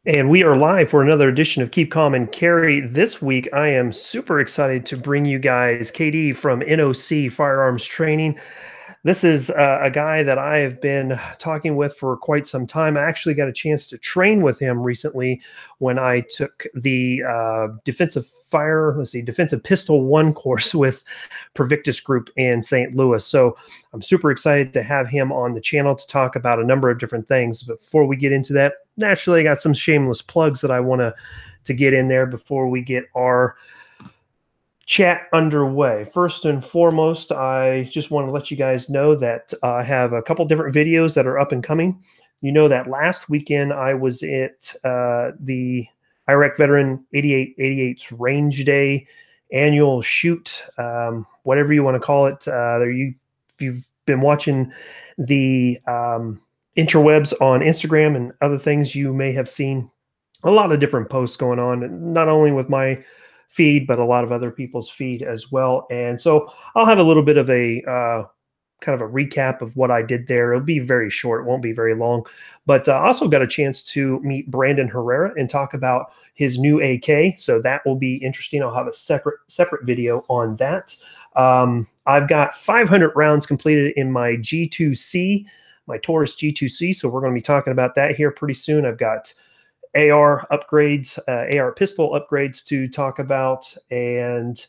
And we are live for another edition of Keep Calm and Carry. This week, I am super excited to bring you guys KD from NOC Firearms Training. This is a guy that I have been talking with for quite some time. I actually got a chance to train with him recently when I took the defensive pistol one course with Provictus Group in St. Louis. So I'm super excited to have him on the channel to talk about a number of different things. But before we get into that, naturally, I got some shameless plugs that I want to get in there before we get our chat underway. First and foremost, I just want to let you guys know that I have a couple different videos that are up and coming. You know that last weekend I was at the Iraq Veteran 8888's Range Day annual shoot, whatever you want to call it. If you've been watching the interwebs on Instagram and other things, you may have seen a lot of different posts going on, not only with my feed, but a lot of other people's feed as well. And so I'll have a little bit of a kind of a recap of what I did there. It'll be very short, it won't be very long. But I also got a chance to meet Brandon Herrera and talk about his new AK. So that will be interesting. I'll have a separate video on that. I've got 500 rounds completed in my G2C, my Taurus G2C. So we're going to be talking about that here pretty soon. I've got AR upgrades, AR pistol upgrades to talk about, and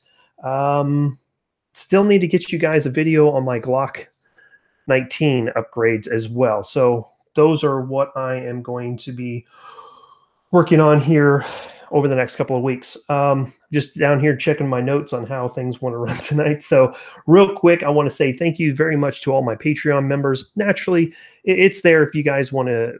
still need to get you guys a video on my Glock 19 upgrades as well. So those are what I am going to be working on here over the next couple of weeks. Just down here checking my notes on how things want to run tonight. So real quick, I want to say thank you very much to all my Patreon members. Naturally, it's there if you guys want to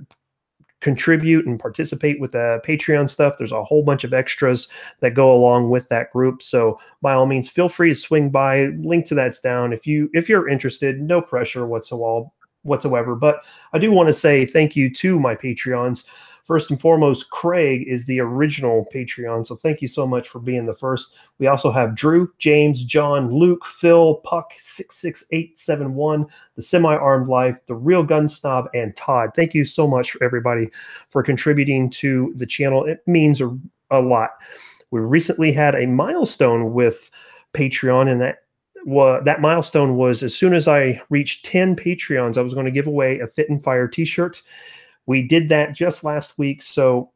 contribute and participate with the Patreon stuff. There's a whole bunch of extras that go along with that group. So by all means, feel free to swing by. Link to that's down if you're interested. No pressure whatsoever. But I do want to say thank you to my Patreons. First and foremost, Craig is the original Patreon, so thank you so much for being the first. We also have Drew, James, John, Luke, Phil, Puck, 66871, The Semi-Armed Life, The Real Gun Snob, and Todd. Thank you so much for everybody for contributing to the channel. It means a lot. We recently had a milestone with Patreon, and that milestone was as soon as I reached 10 Patreons, I was going to give away a Fit and Fire t-shirt. We did that just last week, so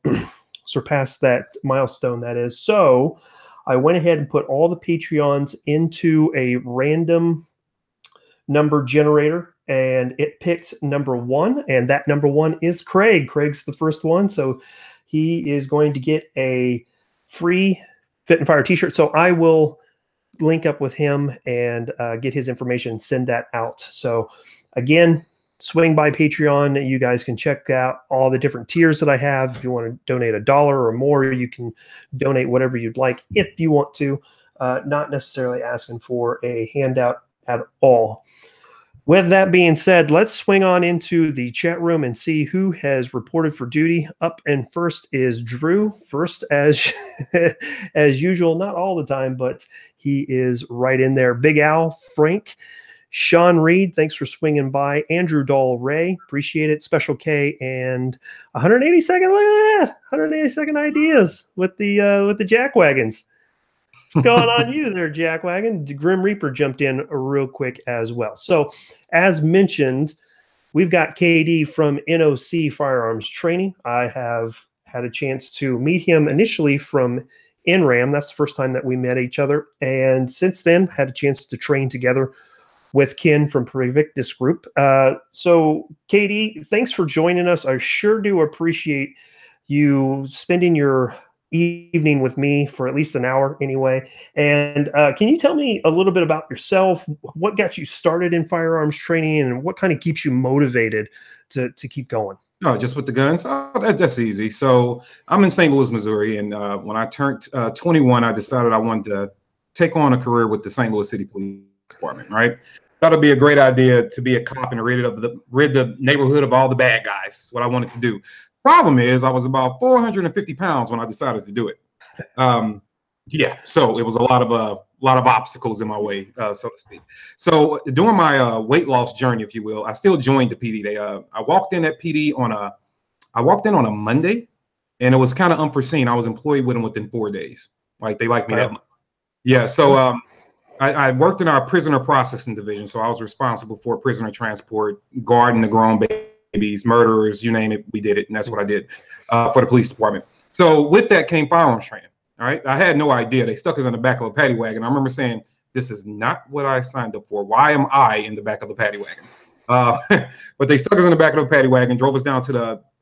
surpassed that milestone, that is. So I went ahead and put all the Patreons into a random number generator, and it picked number 1, and that number 1 is Craig. Craig's the first one, so he is going to get a free Fit and Fire t-shirt. So I will link up with him and get his information and send that out. So again, swing by Patreon. You guys can check out all the different tiers that I have. If you want to donate $1 or more, you can donate whatever you'd like if you want to. Not necessarily asking for a handout at all. With that being said, let's swing on into the chat room and see who has reported for duty. Up and first is Drew. First as usual, not all the time, but he is right in there. Big Al, Frank, Sean Reed, thanks for swinging by. Andrew Dahl Ray, appreciate it. Special K, and 182nd, look at that, 182nd ideas with the jack wagons. What's going on you there, jack wagon? Grim Reaper jumped in real quick as well. So as mentioned, we've got KD from NOC Firearms Training. I have had a chance to meet him initially from NRAM. That's the first time that we met each other, and since then had a chance to train together with Ken from Provictus Group. So, Katie, thanks for joining us. I sure do appreciate you spending your evening with me for at least an hour anyway. And can you tell me a little bit about yourself? What got you started in firearms training, and what kind of keeps you motivated to keep going? Oh, just with the guns? Oh, that's easy. So I'm in St. Louis, Missouri, and when I turned 21, I decided I wanted to take on a career with the St. Louis City Police Department, right? Thought it'd be a great idea to be a cop and rid the neighborhood of all the bad guys. What I wanted to do. Problem is, I was about 450 pounds when I decided to do it. Yeah, so it was a lot of obstacles in my way, so to speak. So during my weight loss journey, if you will, I still joined the PD. I walked in at PD on a Monday, and it was kind of unforeseen. I was employed with them within 4 days. Like, they liked me that Wow. much. Yeah. So I worked in our prisoner processing division. So I was responsible for prisoner transport, guarding the grown babies, murderers, you name it, we did it. And that's what I did for the police department. So with that came firearms training. All right. I had no idea. They stuck us in the back of a paddy wagon. I remember saying, this is not what I signed up for. Why am I in the back of the paddy wagon? But they stuck us in the back of the paddy wagon, drove us down to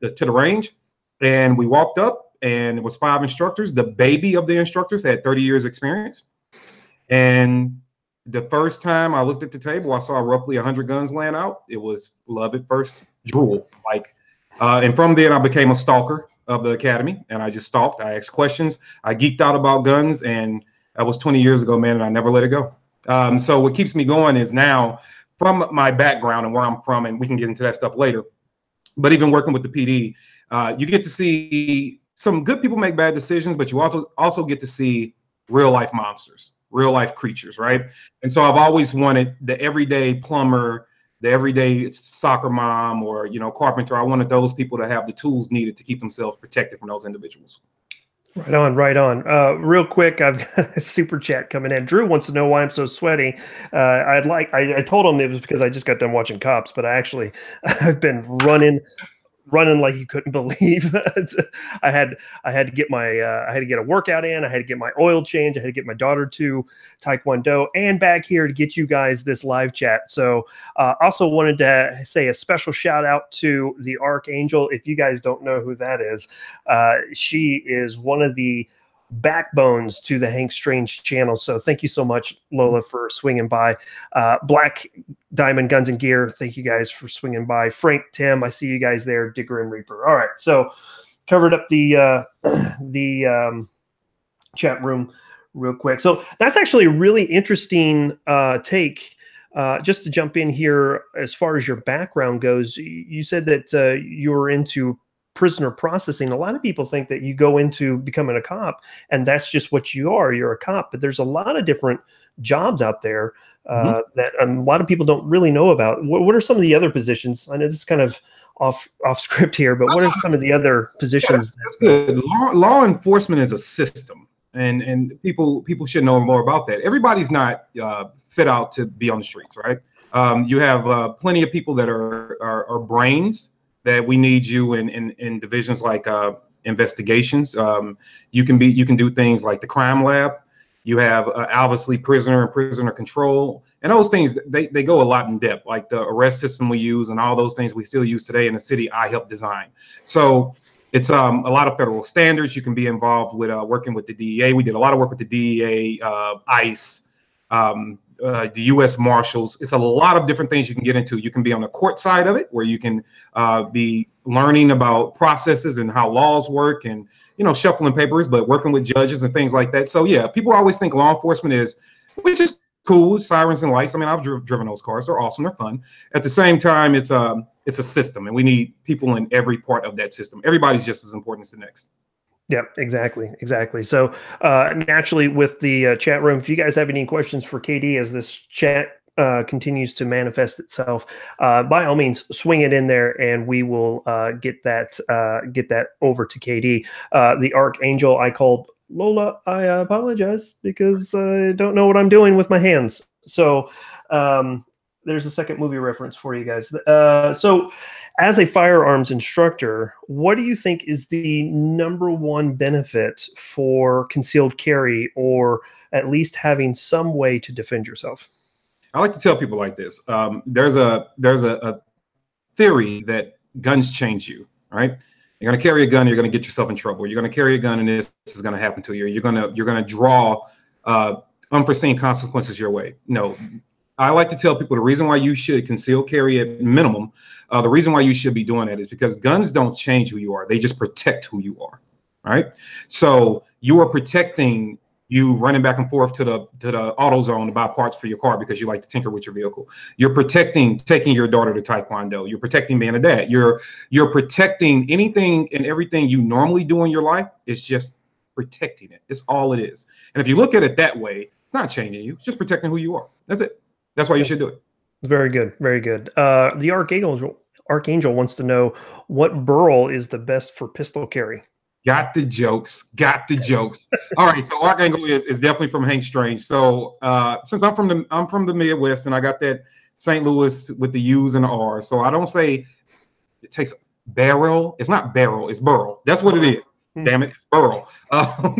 the range, and we walked up, and it was 5 instructors. The baby of the instructors had 30 years experience. And the first time I looked at the table, I saw roughly 100 guns laying out. It was love at first drool. Like, and from then I became a stalker of the academy, and I just stalked. I asked questions. I geeked out about guns, and that was 20 years ago, man, and I never let it go. So what keeps me going is now, from my background and where I'm from, and we can get into that stuff later, but even working with the PD, you get to see some good people make bad decisions, but you also get to see real life monsters, real life creatures, right? And so I've always wanted the everyday plumber, the everyday soccer mom, or, you know, carpenter. I wanted those people to have the tools needed to keep themselves protected from those individuals. Right on, right on. Real quick, I've got a super chat coming in. Drew wants to know why I'm so sweaty. I told him it was because I just got done watching Cops, but I've been running like you couldn't believe. I had to get a workout in. I had to get my oil change. I had to get my daughter to Taekwondo and back here to get you guys this live chat. So also wanted to say a special shout out to the Archangel. If you guys don't know who that is, she is one of the backbones to the Hank Strange channel. So thank you so much, Lola, for swinging by. Black Diamond Guns and Gear, thank you guys for swinging by. Frank, Tim, I see you guys there. Digger and Reaper. All right, so covered up the chat room real quick. So that's actually a really interesting take. Just to jump in here, as far as your background goes, you said that you were into prisoner processing. A lot of people think that you go into becoming a cop and that's just what you are. You're a cop, but there's a lot of different jobs out there that a lot of people don't really know about. What are some of the other positions? I know this is kind of off script here, but what are some of the other positions? Yeah, that's good. Law enforcement is a system, and people should know more about that. Everybody's not fit out to be on the streets, right? You have plenty of people that are brains, that we need you in divisions like investigations. You can do things like the crime lab. You have obviously prisoner and prisoner control, and those things, they go a lot in depth, like the arrest system we use and all those things we still use today in the city. I helped design. So it's a lot of federal standards. You can be involved with working with the DEA. We did a lot of work with the DEA, ICE, the U.S. Marshals. It's a lot of different things you can get into. You can be on the court side of it, where you can be learning about processes and how laws work, and, you know, shuffling papers, but working with judges and things like that. So yeah, people always think law enforcement is, which is cool, sirens and lights. I mean, I've driven those cars. They're awesome. They're fun. At the same time, it's a system, and we need people in every part of that system. Everybody's just as important as the next. Yeah, exactly. So naturally, with the chat room, if you guys have any questions for KD as this chat continues to manifest itself, by all means, swing it in there, and we will get that over to KD. The Archangel, I called Lola. I apologize because I don't know what I'm doing with my hands. So there's a second movie reference for you guys. So as a firearms instructor, what do you think is the number one benefit for concealed carry, or at least having some way to defend yourself? I like to tell people like this. There's a theory that guns change you, right? You're going to carry a gun, you're going to get yourself in trouble. You're going to carry a gun, and this is going to happen to you. You're going to draw unforeseen consequences your way. No, I like to tell people the reason why you should conceal carry at minimum, the reason why you should be doing that is because guns don't change who you are. They just protect who you are, right? So you are protecting you running back and forth to the AutoZone to buy parts for your car because you like to tinker with your vehicle. You're protecting taking your daughter to Taekwondo. You're protecting being a dad. You're protecting anything and everything you normally do in your life. It's just protecting it. It's all it is. And if you look at it that way, it's not changing you. It's just protecting who you are. That's it. That's why you should do it. Very good. Very good. The Archangel wants to know what burl is the best for pistol carry. Got the jokes. Got the jokes. All right. So our angle is definitely from Hank Strange. So since I'm from the Midwest and I got that St. Louis with the U's and the R's. So I don't say it takes barrel. It's not barrel. It's burl. That's what it is. Damn it. It's burl. When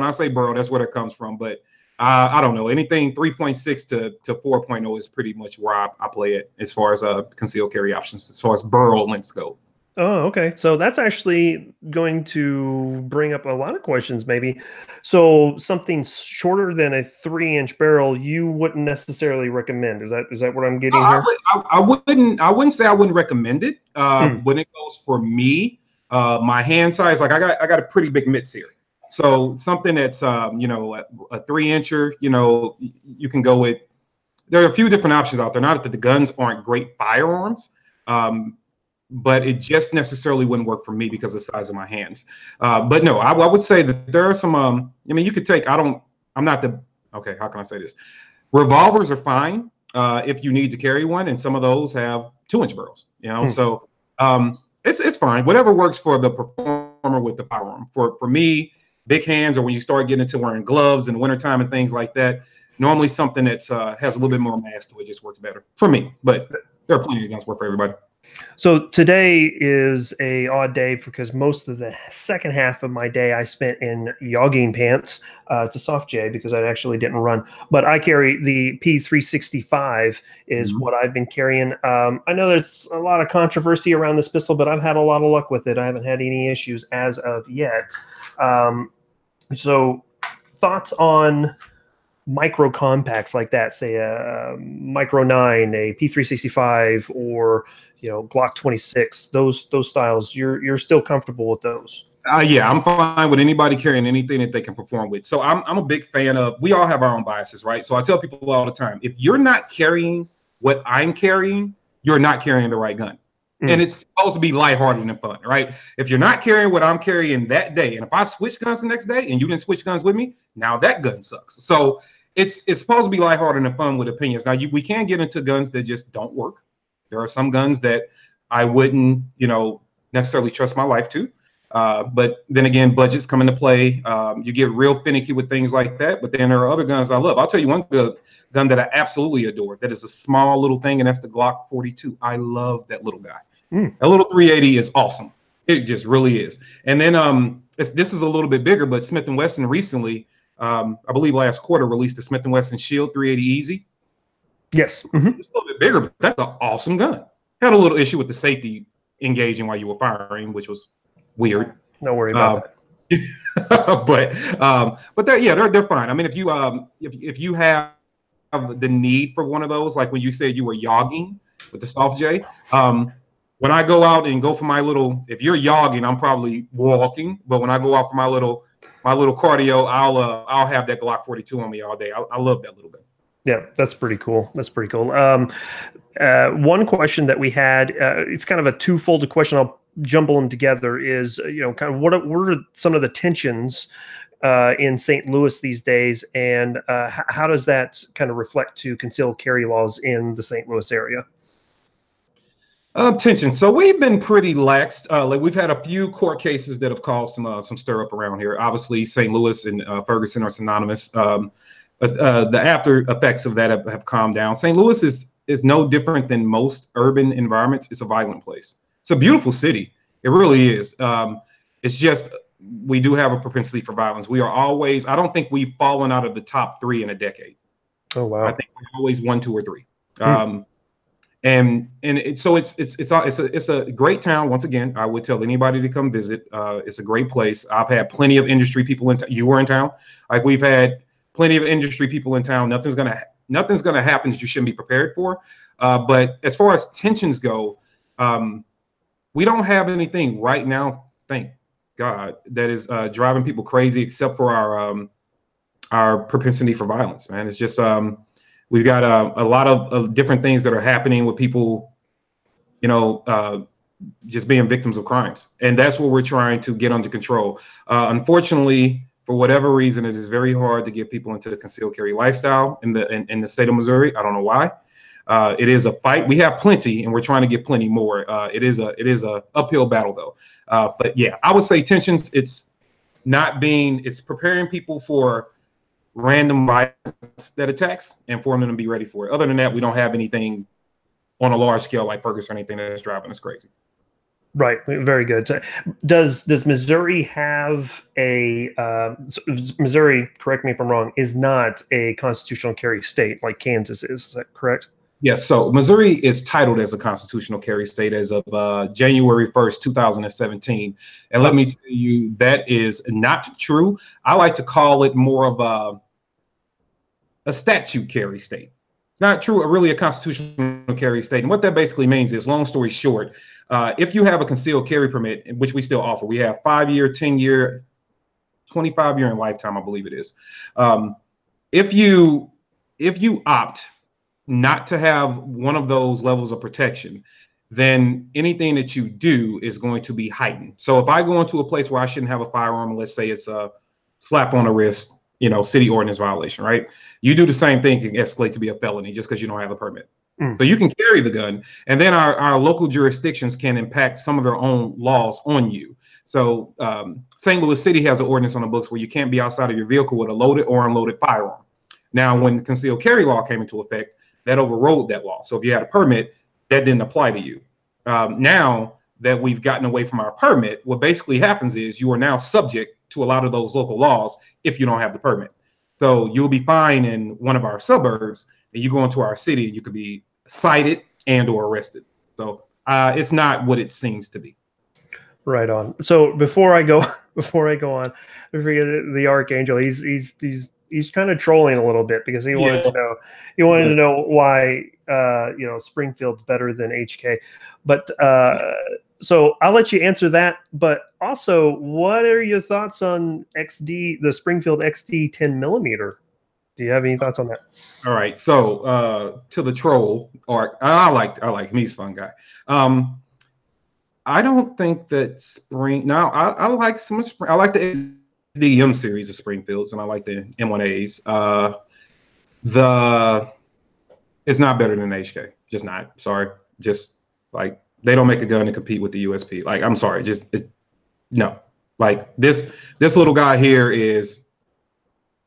I say burl, that's where it comes from. But I don't know. Anything 3.6 to 4.0 is pretty much where I play it as far as concealed carry options, as far as burl lengths go. Oh, okay. So that's actually going to bring up a lot of questions, maybe. So something shorter than a 3-inch barrel, you wouldn't necessarily recommend. Is that what I'm getting here? I wouldn't say I wouldn't recommend it. When it goes for me, my hand size, like I got a pretty big mitts here. So something that's a 3-incher, you can go with. There are a few different options out there. Not that the guns aren't great firearms. But it just necessarily wouldn't work for me because of the size of my hands. But no, I would say that there are some, you could take, how can I say this? Revolvers are fine if you need to carry one, and some of those have 2-inch barrels, so it's fine. Whatever works for the performer with the firearm. For me, big hands, or when you start getting into wearing gloves in the wintertime and things like that, normally something that's has a little bit more mass to it just works better for me, but there are plenty of guns work for everybody. So today is a odd day because most of the second half of my day I spent in jogging pants. It's a soft J because I actually didn't run, but I carry the P365 is what I've been carrying. I know there's a lot of controversy around this pistol, but I've had a lot of luck with it. I haven't had any issues as of yet. So thoughts on micro compacts like that, say a Micro 9, a P365, or Glock 26, those styles, you're still comfortable with those? Yeah, I'm fine with anybody carrying anything that they can perform with. So I'm a big fan of, we all have our own biases, right? So I tell people all the time, if you're not carrying what I'm carrying, you're not carrying the right gun. And it's supposed to be lighthearted and fun, right? If you're not carrying what I'm carrying that day, and if I switch guns the next day and you didn't switch guns with me, now that gun sucks. So it's supposed to be lighthearted and fun with opinions. Now we can get into guns that just don't work. There are some guns that I wouldn't, necessarily trust my life to. But then again, budgets come into play. You get real finicky with things like that. But then there are other guns I love. I'll tell you one gun that I absolutely adore. That is a small little thing, and that's the Glock 42. I love that little guy. That little 380 is awesome. It just really is. And then this is a little bit bigger, but Smith & Wesson recently, I believe last quarter, released the Smith & Wesson Shield 380 Easy. Yes. It's a little bit bigger, but that's an awesome gun. Had a little issue with the safety engaging while you were firing, which was weird. No worry about that. but they're fine. I mean, if you have the need for one of those, like when you said you were yogging with the soft J, when I go out and go for my little, if you're yogging, I'm probably walking. But when I go out for my little cardio, I'll have that Glock 42 on me all day. I love that little bit. Yeah, that's pretty cool. That's pretty cool. One question that we had, it's kind of a twofold question. I'll jumble them together. Is kind of what are some of the tensions in St. Louis these days, and how does that kind of reflect to concealed carry laws in the St. Louis area? Tension. So we've been pretty lax. Like we've had a few court cases that have caused some stir up around here. Obviously, St. Louis and Ferguson are synonymous. The after effects of that have calmed down. St. Louis is no different than most urban environments. It's a violent place. It's a beautiful city. It really is. It's just we do have a propensity for violence. We are always. I don't think we've fallen out of the top 3 in a decade. Oh wow! I think we're always 1, 2, or 3. So it's a great town. Once again, I would tell anybody to come visit. It's a great place. I've had plenty of industry people in town. You were in town. Like we've had plenty of industry people in town. Nothing's gonna happen that you shouldn't be prepared for. But as far as tensions go, we don't have anything right now, thank God, that is driving people crazy, except for our propensity for violence. Man, it's just we've got a lot of different things that are happening with people, just being victims of crimes, and that's what we're trying to get under control. Unfortunately, for whatever reason, it is very hard to get people into the concealed carry lifestyle in the state of Missouri. I don't know why. It is a fight. We have plenty, and we're trying to get plenty more. It is a uphill battle, though. But yeah, I would say tensions. It's preparing people for random violence that attacks and for them to be ready for it. Other than that, we don't have anything on a large scale like Ferguson or anything that's driving us crazy. Right. Very good. So does Missouri have a Missouri, correct me if I'm wrong, is not a constitutional carry state like Kansas is. Is that correct? Yes. So Missouri is titled as a constitutional carry state as of January 1st, 2017. And let me tell you, that is not true. I like to call it more of a statute carry state. It's not true, really a constitutional carry state. And what that basically means is, long story short, if you have a concealed carry permit, which we still offer, we have 5-year, 10-year, 25-year, and lifetime, I believe it is. If you opt not to have one of those levels of protection, then anything that you do is going to be heightened. So if I go into a place where I shouldn't have a firearm, let's say it's a slap on the wrist, city ordinance violation, right? You do the same thing, can escalate to be a felony just because you don't have a permit. So you can carry the gun, and then our local jurisdictions can impact some of their own laws on you. So St. Louis City has an ordinance on the books where you can't be outside of your vehicle with a loaded or unloaded firearm. Now, when the concealed carry law came into effect, that overrode that law. So if you had a permit, that didn't apply to you. Now that we've gotten away from our permit, what basically happens is you are now subject to a lot of those local laws if you don't have the permit. So you'll be fine in one of our suburbs, and you go into our city, and you could be cited and or arrested. So it's not what it seems to be. Right on. So before I go on, I forget the Archangel. He's kind of trolling a little bit because he wanted to know why Springfield's better than HK. But so I'll let you answer that. But also, what are your thoughts on the Springfield XD 10mm? Do you have any thoughts on that? All right. So to the troll, or I like him. He's a fun guy. I don't think that I like some I like the XDM series of Springfields, and I like the M1As. It's not better than HK. Just not. Sorry. Just like they don't make a gun to compete with the USP. Like, I'm sorry. No. Like this little guy here is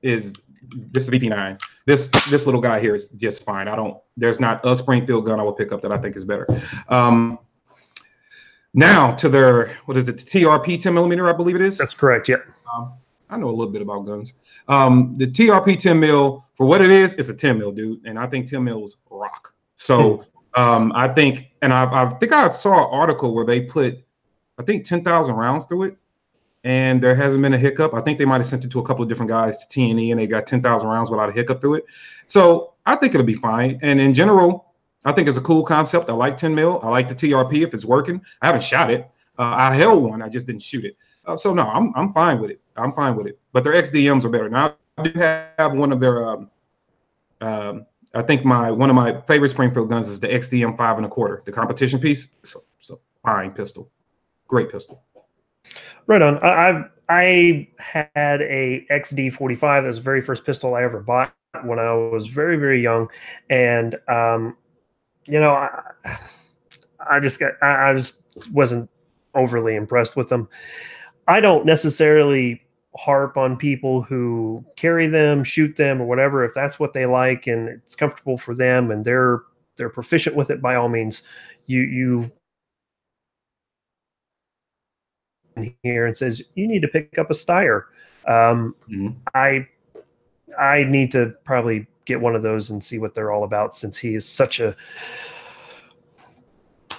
this VP9. This little guy here is just fine. There's not a Springfield gun I would pick up that I think is better. Now to their, what is it, the TRP 10mm, I believe it is? That's correct, yeah. I know a little bit about guns. The TRP 10mm, for what it is, it's a 10mm, dude. And I think 10mm rock. So I think I saw an article where they put, I think 10,000 rounds through it, and there hasn't been a hiccup. I think they might have sent it to a couple of different guys to T&E, and they got 10,000 rounds without a hiccup through it. So I think it'll be fine. And in general, I think it's a cool concept. I like 10mm. I like the TRP if it's working. I haven't shot it. I held one. I just didn't shoot it. So no, I'm fine with it. I'm fine with it. But their XDMs are better. Now I do have one of their. I think one of my favorite Springfield guns is the XDM 5 1/4, the competition piece. So fine pistol, great pistol. Right on. I had a XD 45. That was the very first pistol I ever bought when I was very, very young, and I just wasn't overly impressed with them. I don't necessarily harp on people who carry them, shoot them, or whatever. If that's what they like and it's comfortable for them and they're proficient with it, by all means, you here and says you need to pick up a Steyr. I need to probably get one of those and see what they're all about, since he is such a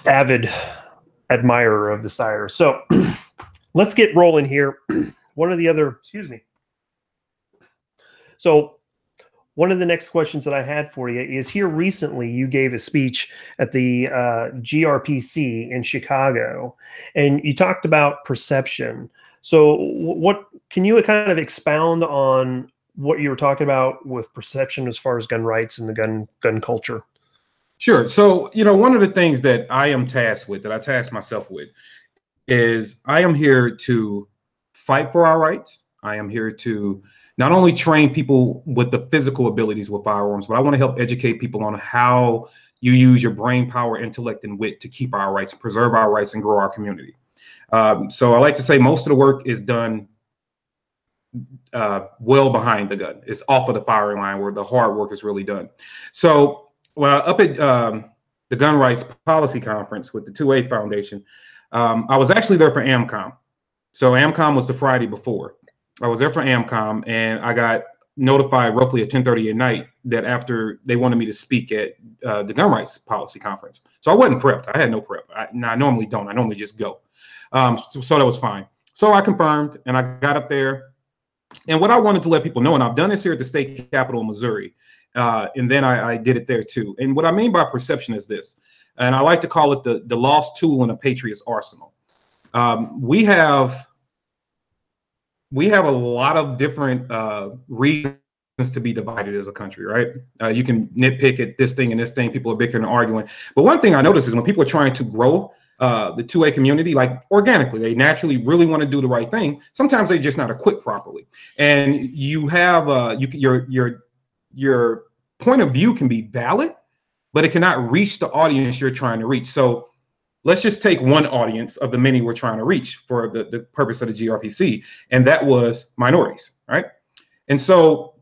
avid admirer of the Steyr. So let's get rolling here. One of the next questions that I had for you is, here recently you gave a speech at the GRPC in Chicago, and you talked about perception. So what can you kind of expound on what you were talking about with perception as far as gun rights and the gun culture? Sure. So, one of the things that I am tasked with, that I task myself with, is I am here to fight for our rights. I am here to not only train people with the physical abilities with firearms, but I want to help educate people on how you use your brain power, intellect, and wit to keep our rights, preserve our rights, and grow our community. So I like to say most of the work is done well behind the gun. It's off of the firing line where the hard work is really done. So up at the Gun Rights Policy Conference with the 2A Foundation, I was actually there for AMCOM. So AMCOM was the Friday before. I was there for AMCOM, and I got notified roughly at 10:30 at night that after they wanted me to speak at the Gun Rights Policy Conference. So I wasn't prepped. I had no prep. I normally don't. I normally just go. So that was fine. So I confirmed, and I got up there. And what I wanted to let people know, and I've done this here at the state capitol of Missouri, and then I did it there too. And what I mean by perception is this, and I like to call it the lost tool in a patriot's arsenal. We have a lot of different reasons to be divided as a country, right? You can nitpick at this thing and this thing. People are bickering and arguing. But one thing I notice is when people are trying to grow the 2A community, like organically, they naturally really want to do the right thing. Sometimes they're just not equipped properly. And you have your point of view can be valid, but it cannot reach the audience you're trying to reach. So let's just take one audience of the many we're trying to reach for the purpose of the GRPC, and that was minorities, right? And so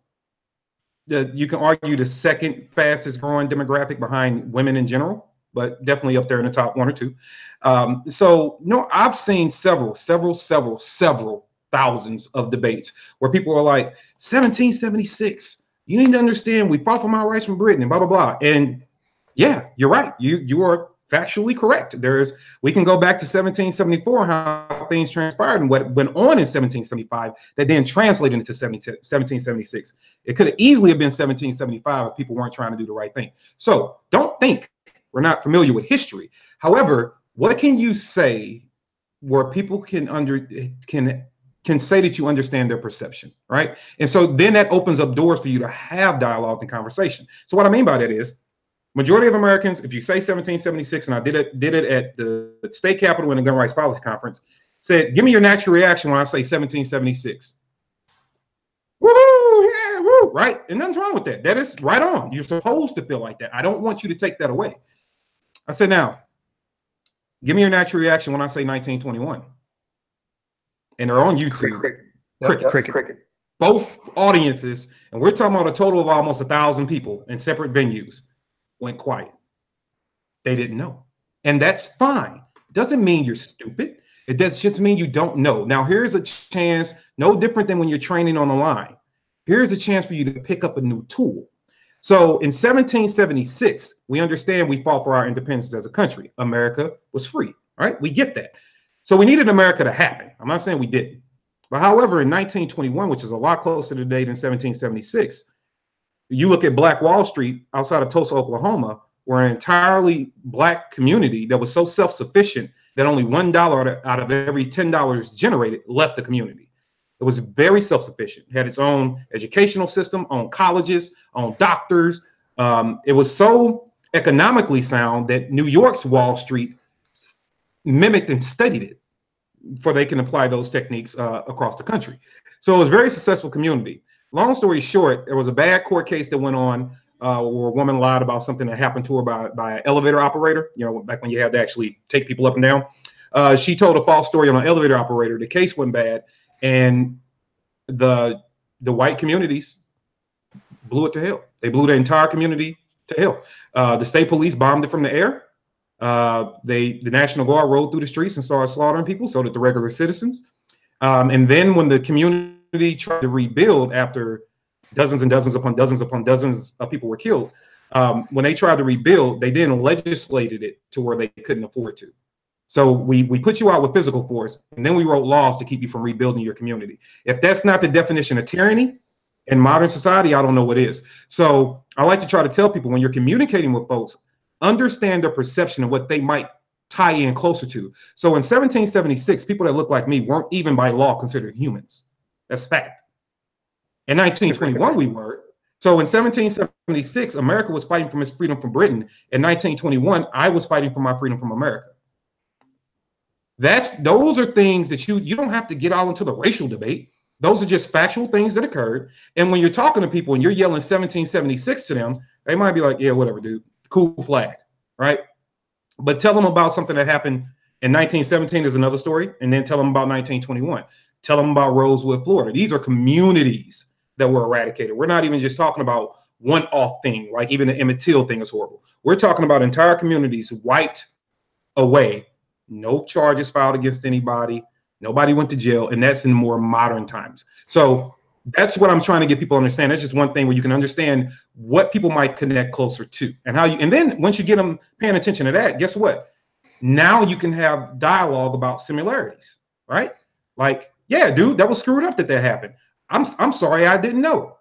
you can argue the second fastest growing demographic behind women in general, but definitely up there in the top one or two. So, I've seen several thousands of debates where people are like, 1776, you need to understand we fought for our rights from Britain and blah, blah, blah. And yeah, you're right. You are factually correct. We can go back to 1774, how things transpired and what went on in 1775 that then translated into 1776. It could have easily have been 1775 if people weren't trying to do the right thing. So don't think we're not familiar with history. However, what can you say where people can say that you understand their perception, right? And so then that opens up doors for you to have dialogue and conversation. So what I mean by that is, majority of Americans, if you say 1776, and I did it at the state capitol in the Gun Rights Policy Conference, said, give me your natural reaction when I say 1776. Woo, yeah, woo, right? And nothing's wrong with that. That is right on. You're supposed to feel like that. I don't want you to take that away. I said, now, give me your natural reaction when I say 1921. And they're on YouTube. Cricket. Both audiences, and we're talking about a total of almost 1,000 people in separate venues, went quiet. They didn't know. And that's fine. Doesn't mean you're stupid. It does just mean you don't know. Now, here's a chance, no different than when you're training on the line. Here's a chance for you to pick up a new tool. So in 1776, we understand we fought for our independence as a country. America was free, right? We get that. So we needed America to happen. I'm not saying we didn't. But however, in 1921, which is a lot closer to the date than 1776, you look at Black Wall Street outside of Tulsa, Oklahoma, where an entirely Black community that was so self-sufficient that only $1 out of every $10 generated left the community. It was very self-sufficient. It had its own educational system, own colleges, own doctors. It was so economically sound that New York's Wall Street mimicked and studied it before they can apply those techniques across the country. So it was a very successful community. Long story short, there was a bad court case that went on where a woman lied about something that happened to her by an elevator operator, back when you had to actually take people up and down. She told a false story on an elevator operator. The case went bad, and the white communities blew it to hell. They blew the entire community to hell. The state police bombed it from the air. The National Guard rode through the streets and started slaughtering people, so did the regular citizens. And then when the community tried to rebuild after dozens and dozens upon dozens of people were killed, when they tried to rebuild, they then legislated it to where they couldn't afford to. So we put you out with physical force, and then we wrote laws to keep you from rebuilding your community. If that's not the definition of tyranny in modern society, I don't know what is. So I like to try to tell people, when you're communicating with folks, understand their perception of what they might tie in closer to. So in 1776, people that look like me weren't even by law considered humans. That's fact. In 1921, we were. So in 1776, America was fighting for its freedom from Britain. In 1921, I was fighting for my freedom from America. Those are things that you don't have to get all into the racial debate. Those are just factual things that occurred. And when you're talking to people and you're yelling 1776 to them, they might be like, yeah, whatever, dude. Cool flag, right? But tell them about something that happened in 1917 is another story. And then tell them about 1921. Tell them about Rosewood, Florida. These are communities that were eradicated. We're not even just talking about one-off thing, like even the Emmett Till thing is horrible. We're talking about entire communities wiped away, no charges filed against anybody, nobody went to jail, and that's in more modern times. So that's what I'm trying to get people to understand. That's just one thing where you can understand what people might connect closer to, and how you, and then once you get them paying attention to that, guess what? Now you can have dialogue about similarities, right? Like, yeah, dude, that was screwed up that happened. I'm sorry, I didn't know.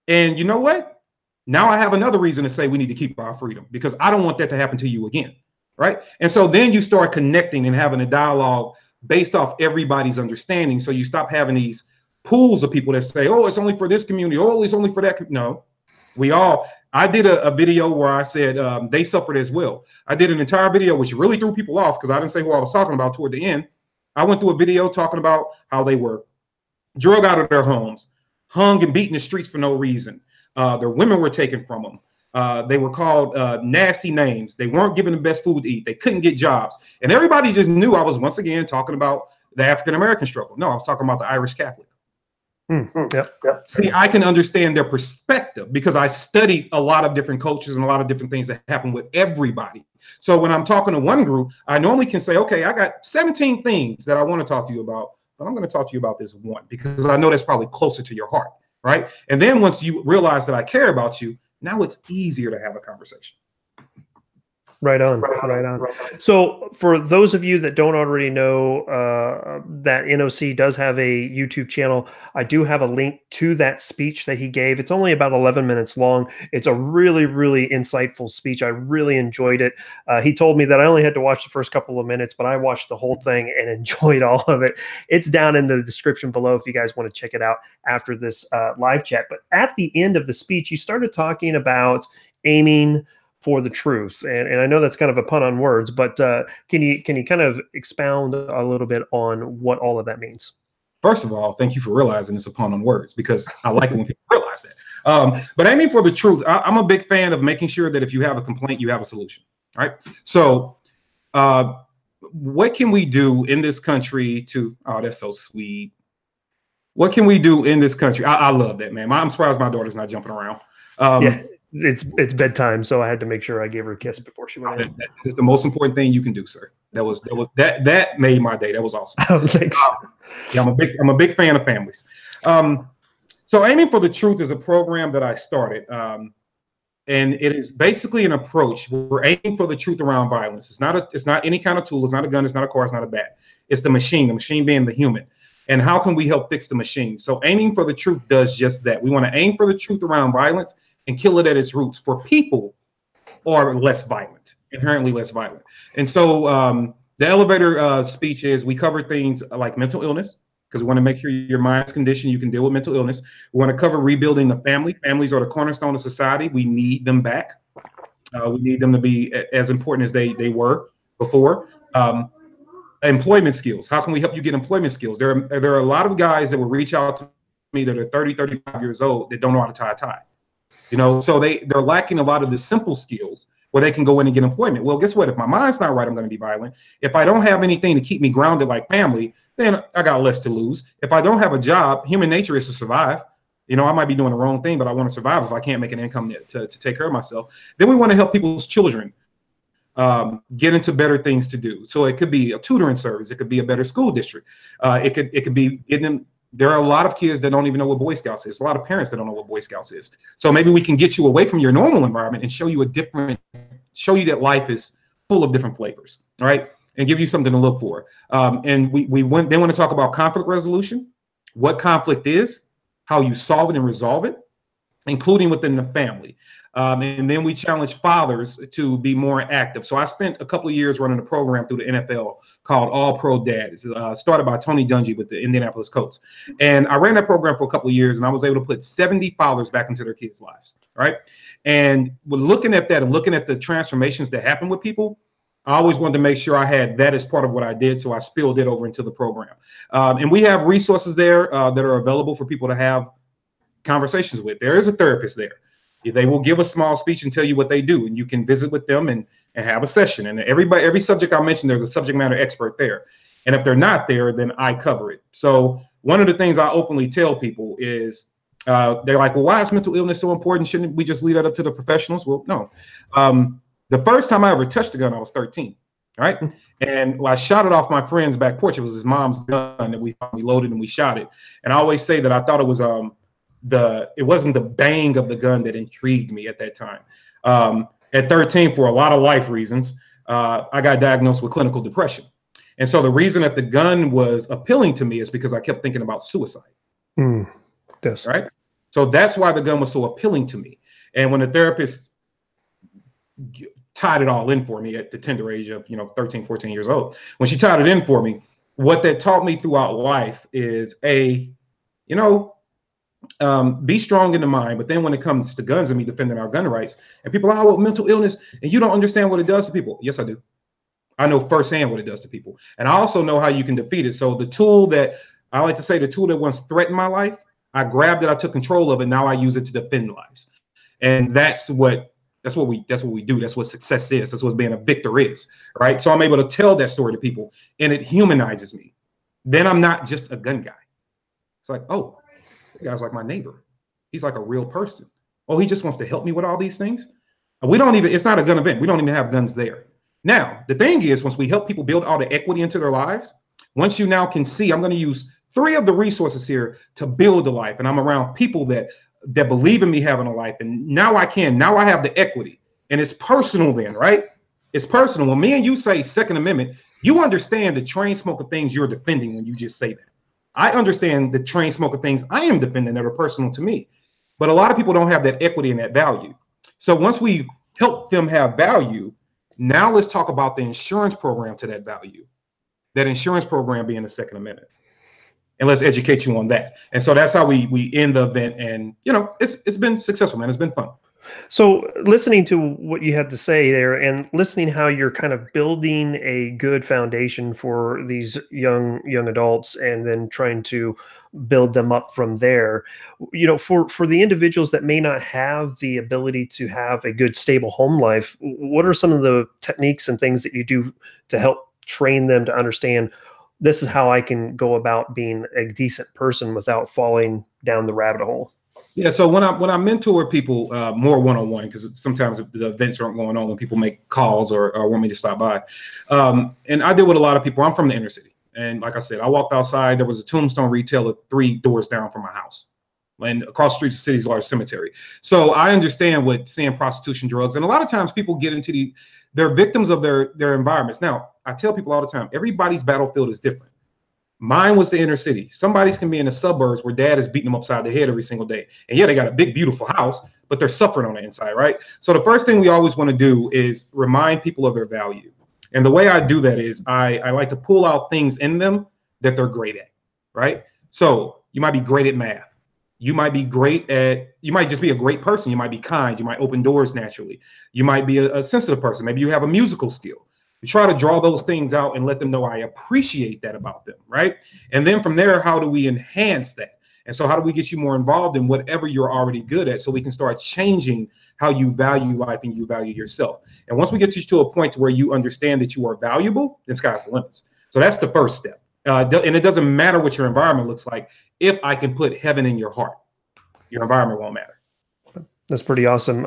And you know what? Now I have another reason to say we need to keep our freedom, because I don't want that to happen to you again, right? And so then you start connecting and having a dialogue based off everybody's understanding. So you stop having these pools of people that say, oh, it's only for this community, oh, it's only for that. No, we all, I did a video where I said they suffered as well. I did an entire video which really threw people off because I didn't say who I was talking about toward the end. I went through a video talking about how they were drug out of their homes, hung and beaten in the streets for no reason. Their women were taken from them. They were called nasty names. They weren't given the best food to eat. They couldn't get jobs. And everybody just knew I was once again talking about the African-American struggle. No, I was talking about the Irish Catholic. Yep. See, I can understand their perspective because I studied a lot of different cultures and a lot of different things that happen with everybody. So when I'm talking to one group, I normally can say, okay, I got 17 things that I want to talk to you about, but I'm going to talk to you about this one because I know that's probably closer to your heart, right? And then once you realize that I care about you, now it's easier to have a conversation. Right on. So for those of you that don't already know, that NOC does have a YouTube channel. I do have a link to that speech that he gave. It's only about 11 minutes long. It's a really, really insightful speech. I really enjoyed it. He told me that I only had to watch the first couple of minutes, but I watched the whole thing and enjoyed all of it. It's down in the description below if you guys want to check it out after this live chat. But at the end of the speech, you started talking about aiming for the truth. And I know that's kind of a pun on words, but can you kind of expound a little bit on what all of that means? First of all, thank you for realizing it's a pun on words, because I like it when people realize that. But aiming for the truth, I'm a big fan of making sure that if you have a complaint, you have a solution, right? So what can we do in this country to, oh, that's so sweet. What can we do in this country? I love that, man. I'm surprised my daughter's not jumping around. Yeah. It's bedtime, so I had to make sure I gave her a kiss before she went in. That is the most important thing you can do, sir. That made my day. That was awesome. Oh, thanks. Yeah, I'm a big fan of families. So Aiming for the Truth is a program that I started, and it is basically an approach. We're aiming for the truth around violence. It's not any kind of tool. It's not a gun. It's not a car. It's not a bat. It's the machine being the human. And how can we help fix the machine? So Aiming for the Truth does just that. We want to aim for the truth around violence and kill it at its roots for people who are less violent, inherently less violent. And so the elevator speech is, we cover things like mental illness, because we want to make sure your mind's conditioned, you can deal with mental illness. We want to cover rebuilding the family. Families are the cornerstone of society. We need them back. We need them to be as important as they were before. Employment skills. How can we help you get employment skills? There are a lot of guys that will reach out to me that are 30, 35 years old that don't know how to tie a tie. You know, so they're lacking a lot of the simple skills where they can go in and get employment. Well, guess what? If my mind's not right, I'm going to be violent. If I don't have anything to keep me grounded like family, then I got less to lose. If I don't have a job, human nature is to survive. You know, I might be doing the wrong thing, but I want to survive if I can't make an income to take care of myself. Then we want to help people's children get into better things to do. So it could be a tutoring service. It could be a better school district. It could be getting them. There are a lot of kids that don't even know what Boy Scouts is. A lot of parents that don't know what Boy Scouts is. So maybe we can get you away from your normal environment and show you that life is full of different flavors, right? And give you something to look for. And they want to talk about conflict resolution, what conflict is, how you solve it and resolve it, including within the family. And then we challenge fathers to be more active. So I spent a couple of years running a program through the NFL called All Pro Dad. It's started by Tony Dungy with the Indianapolis Colts. And I ran that program for a couple of years, and I was able to put 70 fathers back into their kids' lives, right? And we're looking at that and looking at the transformations that happen with people. I always wanted to make sure I had that as part of what I did, so I spilled it over into the program. And we have resources there that are available for people to have conversations with. There is a therapist there. They will give a small speech and tell you what they do, and you can visit with them and have a session. And every subject I mentioned, there's a subject matter expert there. And if they're not there, then I cover it. So one of the things I openly tell people is, they're like, well, why is mental illness so important? Shouldn't we just leave that up to the professionals? Well, no. The first time I ever touched a gun, I was 13, right? And I shot it off my friend's back porch. It was his mom's gun that we loaded and we shot it. And I always say that I thought it was it wasn't the bang of the gun that intrigued me at that time. At 13, for a lot of life reasons, I got diagnosed with clinical depression. And so the reason that the gun was appealing to me is because I kept thinking about suicide. Yes. Right. So that's why the gun was so appealing to me. And when the therapist tied it all in for me at the tender age of, 13, 14 years old, when she tied it in for me, what that taught me throughout life is be strong in the mind. But then when it comes to guns and me defending our gun rights, and people are, oh, well, mental illness, and you don't understand what it does to people. Yes, I do. I know firsthand what it does to people. And I also know how you can defeat it. So the tool that I like to say, the tool that once threatened my life, I grabbed it, I took control of it. Now I use it to defend lives. And that's what we do. That's what success is. That's what being a victor is, right? So I'm able to tell that story to people, and it humanizes me. Then I'm not just a gun guy. It's like, oh, that guy's like my neighbor. He's like a real person. Oh, he just wants to help me with all these things. And it's not a gun event. We don't even have guns there. Now, the thing is, once we help people build all the equity into their lives, once you now can see, I'm going to use 3 of the resources here to build a life. And I'm around people that believe in me having a life. And now I have the equity, and it's personal then, right? It's personal. When me and you say Second Amendment, you understand the train smoker things you're defending when you just say that. I understand the train smoker things I am defending that are personal to me. But a lot of people don't have that equity and that value. So once we help them have value, now let's talk about the insurance program to that value. That insurance program being the Second Amendment. And let's educate you on that. And so that's how we end the event. And, it's been successful, man. It's been fun. So listening to what you had to say there, and listening how you're kind of building a good foundation for these young adults, and then trying to build them up from there, for the individuals that may not have the ability to have a good, stable home life, what are some of the techniques and things that you do to help train them to understand, this is how I can go about being a decent person without falling down the rabbit hole? Yeah, so when I mentor people more one-on-one, because sometimes the events aren't going on when people make calls or want me to stop by, and I deal with a lot of people. I'm from the inner city, and like I said, I walked outside. There was a Tombstone retailer 3 doors down from my house, and across the street, the city's largest cemetery. So I understand what seeing prostitution, drugs, and a lot of times people get into they're victims of their environments. Now, I tell people all the time, everybody's battlefield is different. Mine was the inner city. Somebody's can be in the suburbs where dad is beating them upside the head every single day. And yeah, they got a big, beautiful house, but they're suffering on the inside, right? So the first thing we always want to do is remind people of their value. And the way I do that is I like to pull out things in them that they're great at, right? So you might be great at math. You might just be a great person. You might be kind. You might open doors naturally. You might be a sensitive person. Maybe you have a musical skill. You try to draw those things out and let them know I appreciate that about them, right? And then from there, how do we enhance that? And so how do we get you more involved in whatever you're already good at, so we can start changing how you value life and you value yourself? And once we get you to a point where you understand that you are valuable, then sky's the limits. So that's the first step. And it doesn't matter what your environment looks like. If I can put heaven in your heart, your environment won't matter. That's pretty awesome.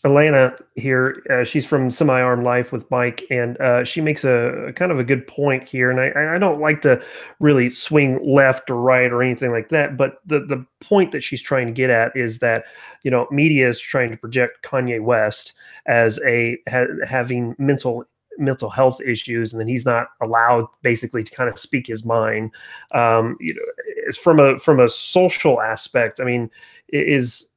Elena here, she's from Semi-Armed Life with Mike, and she makes a kind of a good point here. And I don't like to really swing left or right or anything like that, but the point that she's trying to get at is that, media is trying to project Kanye West as having mental health issues, and then he's not allowed basically to kind of speak his mind. It's from a social aspect. I mean, is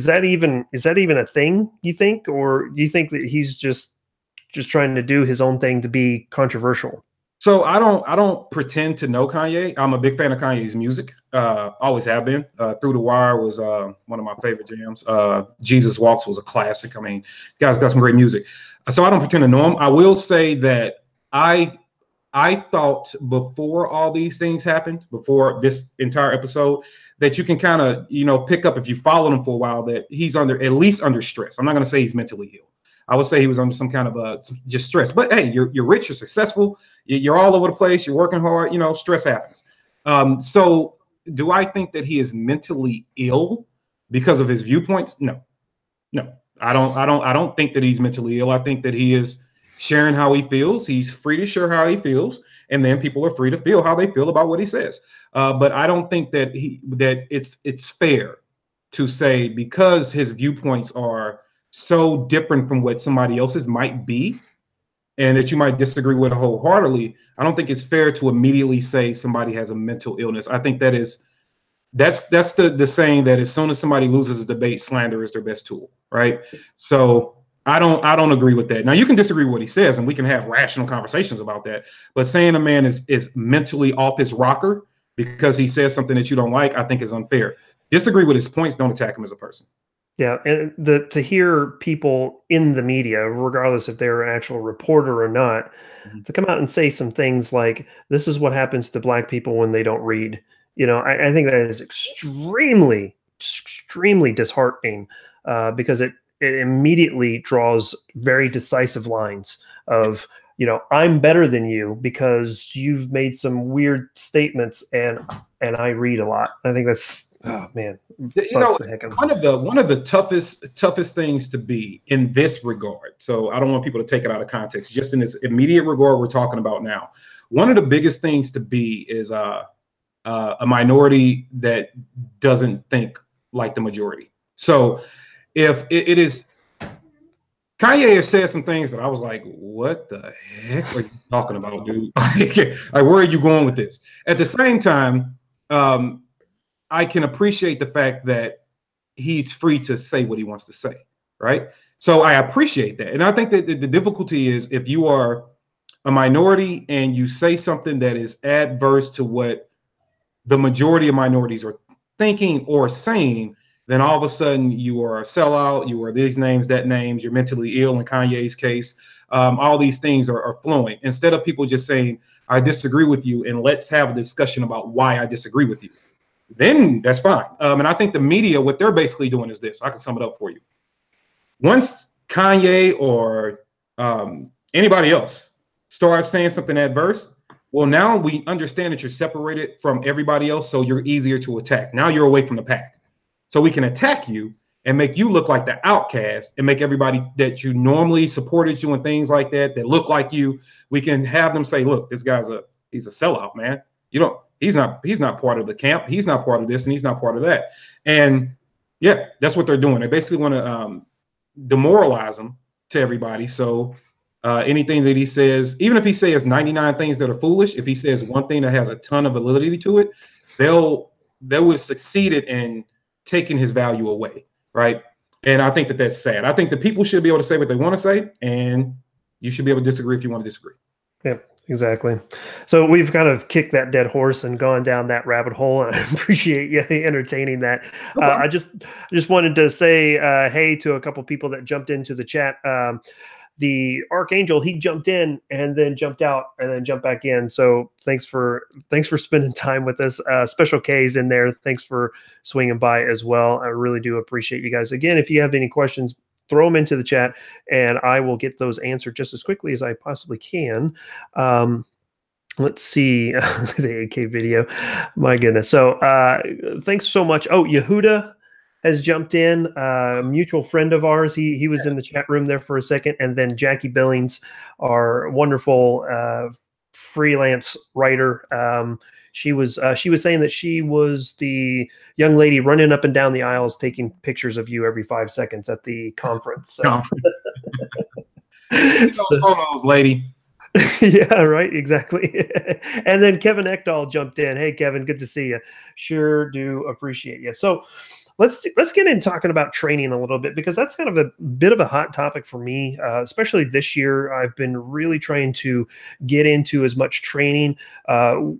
that even a thing, you think, or do you think that he's just trying to do his own thing to be controversial? So I don't pretend to know Kanye. I'm a big fan of Kanye's music. Always have been. Through the Wire was one of my favorite jams. Jesus Walks was a classic. I mean, guys got some great music. So I don't pretend to know him. I will say that I thought before all these things happened, before this entire episode, that you can kind of, you know, pick up if you followed him for a while that he's at least under stress. I'm not going to say he's mentally ill. I would say he was under some kind of just stress. But hey, you're rich, you're successful, you're all over the place, you're working hard, you know, stress happens. So do I think that he is mentally ill because of his viewpoints? No, no, I don't think that he's mentally ill. I think that he is sharing how he feels. He's free to share how he feels, and then people are free to feel how they feel about what he says. But I don't think that it's fair to say because his viewpoints are so different from what somebody else's might be, and that you might disagree with wholeheartedly. I don't think it's fair to immediately say somebody has a mental illness. I think that's the saying that as soon as somebody loses a debate, slander is their best tool, right? So I don't agree with that. Now you can disagree with what he says, and we can have rational conversations about that. But saying a man is mentally off his rocker because he says something that you don't like, I think is unfair. Disagree with his points, don't attack him as a person. Yeah, and to hear people in the media, regardless if they're an actual reporter or not, to come out and say some things like, "This is what happens to Black people when they don't read." You know, I think that is extremely, extremely disheartening because it immediately draws very decisive lines of, you know, I'm better than you because you've made some weird statements and I read a lot. I think that's, oh man, you know, one of the toughest things to be in this regard. So I don't want people to take it out of context. Just in this immediate regard we're talking about now, one of the biggest things to be is a minority that doesn't think like the majority. So if it is, Kanye has said some things that I was like, what the heck are you talking about, dude? Like, where are you going with this? At the same time, I can appreciate the fact that he's free to say what he wants to say, right? So I appreciate that. And I think that the difficulty is if you are a minority and you say something that is adverse to what the majority of minorities are thinking or saying, then all of a sudden you are a sellout, you are these names, that names, you're mentally ill in Kanye's case. All these things are flowing. Instead of people just saying, I disagree with you, and let's have a discussion about why I disagree with you, then that's fine. And I think the media, what they're basically doing is this. I can sum it up for you. Once Kanye or anybody else starts saying something adverse, well, now we understand that you're separated from everybody else, so you're easier to attack. Now you're away from the pack. So we can attack you and make you look like the outcast and make everybody that you normally supported you and things like that look like you. We can have them say, look, this guy's he's a sellout, man. You don't, he's not part of the camp. He's not part of this and he's not part of that. And yeah, that's what they're doing. They basically want to demoralize him to everybody. So anything that he says, even if he says 99 things that are foolish, if he says one thing that has a ton of validity to it, they would succeed in taking his value away, right? And I think that that's sad. I think that people should be able to say what they want to say, and you should be able to disagree if you want to disagree. Yeah, exactly. So we've kind of kicked that dead horse and gone down that rabbit hole, and I appreciate you entertaining that. I just wanted to say hey to a couple people that jumped into the chat. The Archangel, he jumped in and then jumped out and then jumped back in. So thanks for spending time with us. Special K's in there. Thanks for swinging by as well. I really do appreciate you guys. Again, if you have any questions, throw them into the chat and I will get those answered just as quickly as I possibly can. Let's see the AK video. My goodness. So thanks so much. Oh, Yehuda has jumped in, a mutual friend of ours. He was in the chat room there for a second. And then Jackie Billings, our wonderful freelance writer. She was saying that she was the young lady running up and down the aisles taking pictures of you every 5 seconds at the conference. So. Those photos, lady. Yeah, right, exactly. And then Kevin Ekdahl jumped in. Hey, Kevin, good to see you. Sure do appreciate you. So let's get in talking about training a little bit, because that's kind of a bit of a hot topic for me, especially this year. I've been really trying to get into as much training.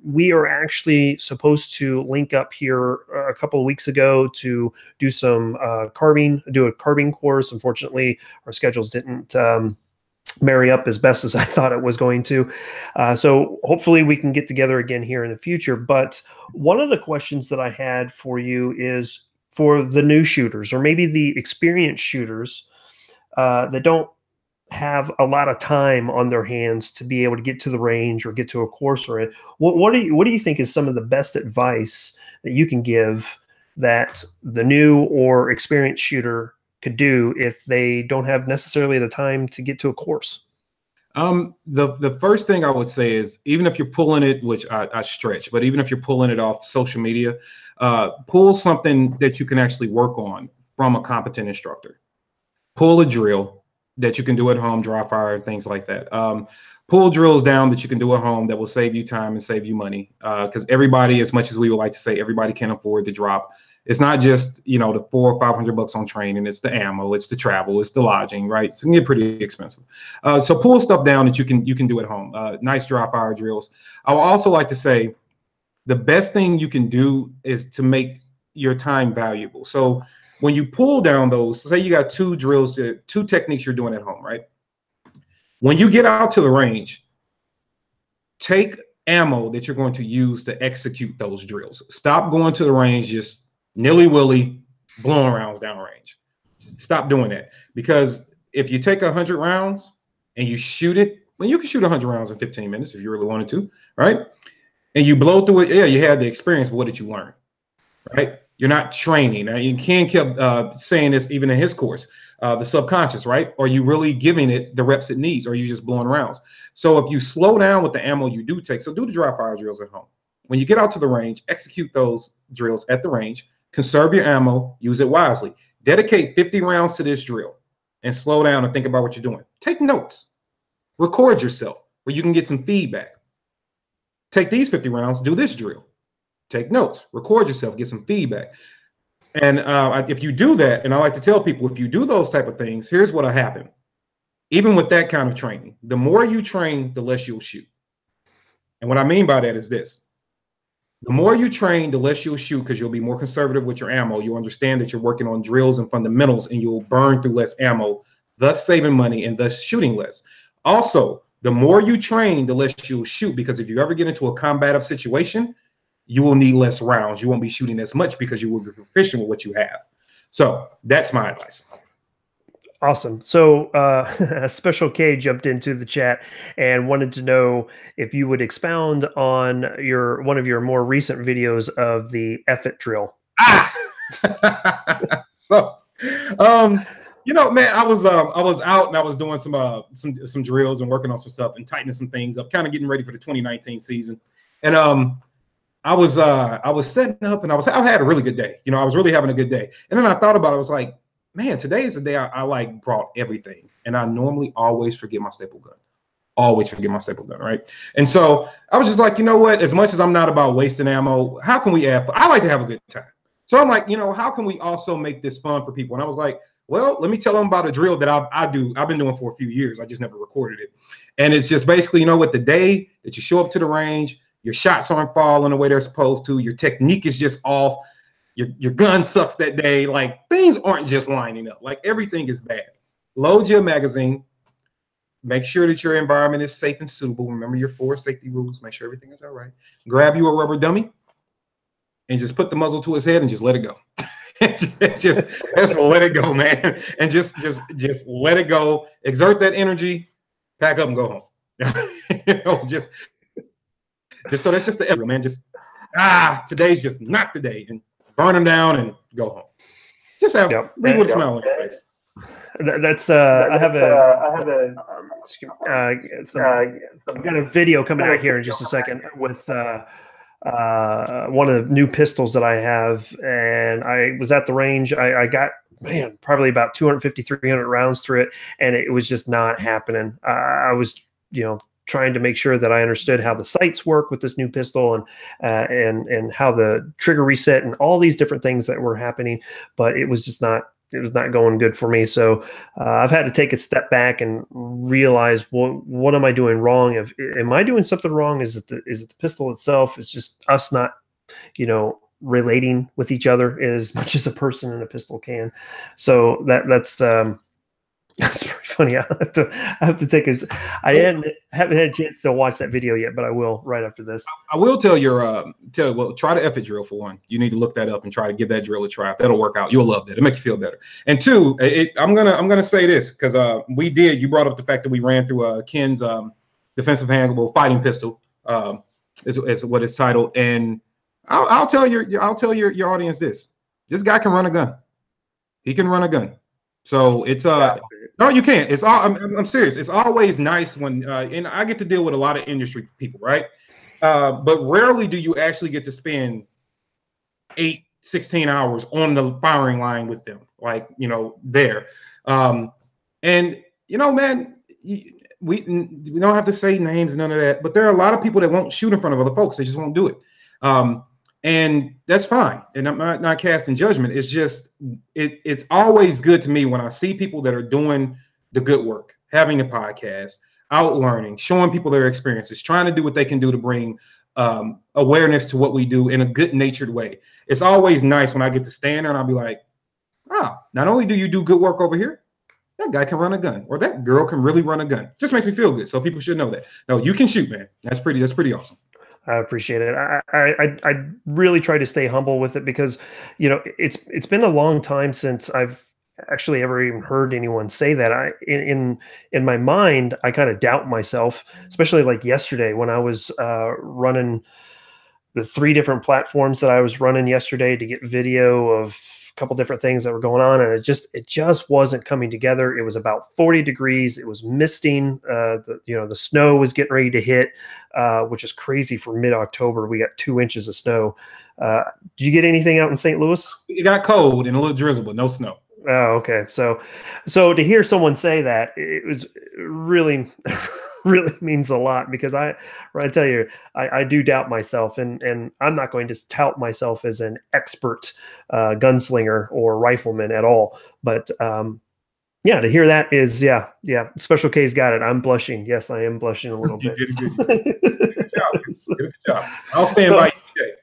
We are actually supposed to link up here a couple of weeks ago to do some do a carbine course. Unfortunately, our schedules didn't marry up as best as I thought it was going to. So hopefully we can get together again here in the future. But one of the questions that I had for you is for the new shooters, or maybe the experienced shooters that don't have a lot of time on their hands to be able to get to the range or get to a course, or what do you think is some of the best advice that you can give that the new or experienced shooter could do if they don't have necessarily the time to get to a course? The first thing I would say is, even if you're pulling it, which I stretch, but even if you're pulling it off social media, pull something that you can actually work on from a competent instructor. Pull a drill that you can do at home, dry fire, things like that. Pull drills down that you can do at home that will save you time and save you money. Because everybody, as much as we would like to say, everybody can afford to drop. It's not just, the $400 or $500 on training. It's the ammo, it's the travel, it's the lodging, right? It's gonna get pretty expensive. So pull stuff down that you can do at home. Nice dry fire drills. I would also like to say the best thing you can do is to make your time valuable. So when you pull down those, say you got two drills, two techniques you're doing at home, right? When you get out to the range, take ammo that you're going to use to execute those drills. Stop going to the range just nilly-willy, blowing rounds downrange. Stop doing that. Because if you take 100 rounds and you shoot it, well, you can shoot 100 rounds in 15 minutes if you really wanted to, right? And you blow through it, yeah, you had the experience, but what did you learn, right? You're not training. Now, you kept saying this even in his course, the subconscious, right? Are you really giving it the reps it needs, or are you just blowing rounds? So if you slow down with the ammo you do take, so do the dry fire drills at home. When you get out to the range, execute those drills at the range, conserve your ammo, use it wisely. Dedicate 50 rounds to this drill and slow down and think about what you're doing. Take notes, record yourself where you can get some feedback. Take these 50 rounds, do this drill. Take notes, record yourself, get some feedback. And if you do that, and I like to tell people, if you do those type of things, here's what'll happen. Even with that kind of training, the more you train, the less you'll shoot. And what I mean by that is this. The more you train, the less you'll shoot, because you'll be more conservative with your ammo. You'll understand that you're working on drills and fundamentals, and you'll burn through less ammo, thus saving money and thus shooting less. Also, the more you train, the less you'll shoot, because if you ever get into a combative situation, you will need less rounds. You won't be shooting as much because you will be proficient with what you have. So that's my advice. Awesome. So Special K jumped into the chat and wanted to know if you would expound on one of your more recent videos of the effort drill. So, man, I was out and I was doing some drills and working on some stuff and tightening some things up, kind of getting ready for the 2019 season. And I was setting up, and I had a really good day. I was really having a good day. And then I thought about it. I was like, man, today is the day I like brought everything. And I normally always forget my staple gun. Always forget my staple gun, right? And so I was just like, you know what? As much as I'm not about wasting ammo, how can we add? I like to have a good time. So I'm like, how can we also make this fun for people? And I was like, well, let me tell them about a drill that I've been doing for a few years. I just never recorded it. And it's just basically, the day that you show up to the range, your shots aren't falling the way they're supposed to, your technique is just off, your gun sucks that day, like things aren't just lining up, like everything is bad. Load your magazine, make sure that your environment is safe and suitable. Remember your 4 safety rules, make sure everything is all right. Grab you a rubber dummy and just put the muzzle to his head and just let it go. just let it go, man. And just let it go. Exert that energy, pack up and go home. Just so that's just the effort, man. Just today's just not the day, and burn them down and go home. Just leave with a smile on your face. I have got a video coming out here in just a second with one of the new pistols that I have, and I was at the range. I got, probably about 250, 300 rounds through it, and it was just not happening. I was, trying to make sure that I understood how the sights work with this new pistol, and how the trigger reset and all these different things that were happening, but it was just not. It was not going good for me. So I've had to take a step back and realize, what am I doing wrong? Am I doing something wrong? Is it the pistol itself? It's just us not, relating with each other as much as a person and a pistol can. So that's pretty funny. I have to take his. Haven't had a chance to watch that video yet, but I will right after this. I will tell well, try the effort drill for one. You need to look that up and try to give that drill a try. If that'll work out, you'll love that. It'll make you feel better. And two, I'm gonna say this because you brought up the fact that we ran through Ken's defensive handleable fighting pistol is what it's titled. And I'll tell your audience this: this guy can run a gun. He can run a gun. So it's no, you can't. It's all. I'm serious. It's always nice when and I get to deal with a lot of industry people, right? But rarely do you actually get to spend 16 hours on the firing line with them, like there. And man, we don't have to say names, none of that. But there are a lot of people that won't shoot in front of other folks. They just won't do it. And that's fine. And I'm not casting judgment. It's just it's always good to me when I see people that are doing the good work, having a podcast, out learning, showing people their experiences, trying to do what they can do to bring awareness to what we do in a good natured way. It's always nice when I get to stand there and I'll be like, not only do you do good work over here, that guy can run a gun, or that girl can really run a gun. Just makes me feel good. So people should know that. No, you can shoot, man. That's pretty awesome. I appreciate it. I really try to stay humble with it because, it's been a long time since I've actually ever even heard anyone say that. In my mind, I kind of doubt myself, especially like yesterday when I was running the 3 different platforms that I was running yesterday to get video of a couple different things that were going on, and it just wasn't coming together. It was about 40 degrees. It was misting. The snow was getting ready to hit, which is crazy for mid-October. We got 2 inches of snow. Did you get anything out in St. Louis? It got cold and a little drizzle, but no snow. Oh, okay. So to hear someone say that, it was really, really means a lot because I tell you, I do doubt myself, and I'm not going to tout myself as an expert gunslinger or rifleman at all. But to hear that is, Special K's got it. I'm blushing. Yes, I am blushing a little bit. Good job. I'll stand by you today.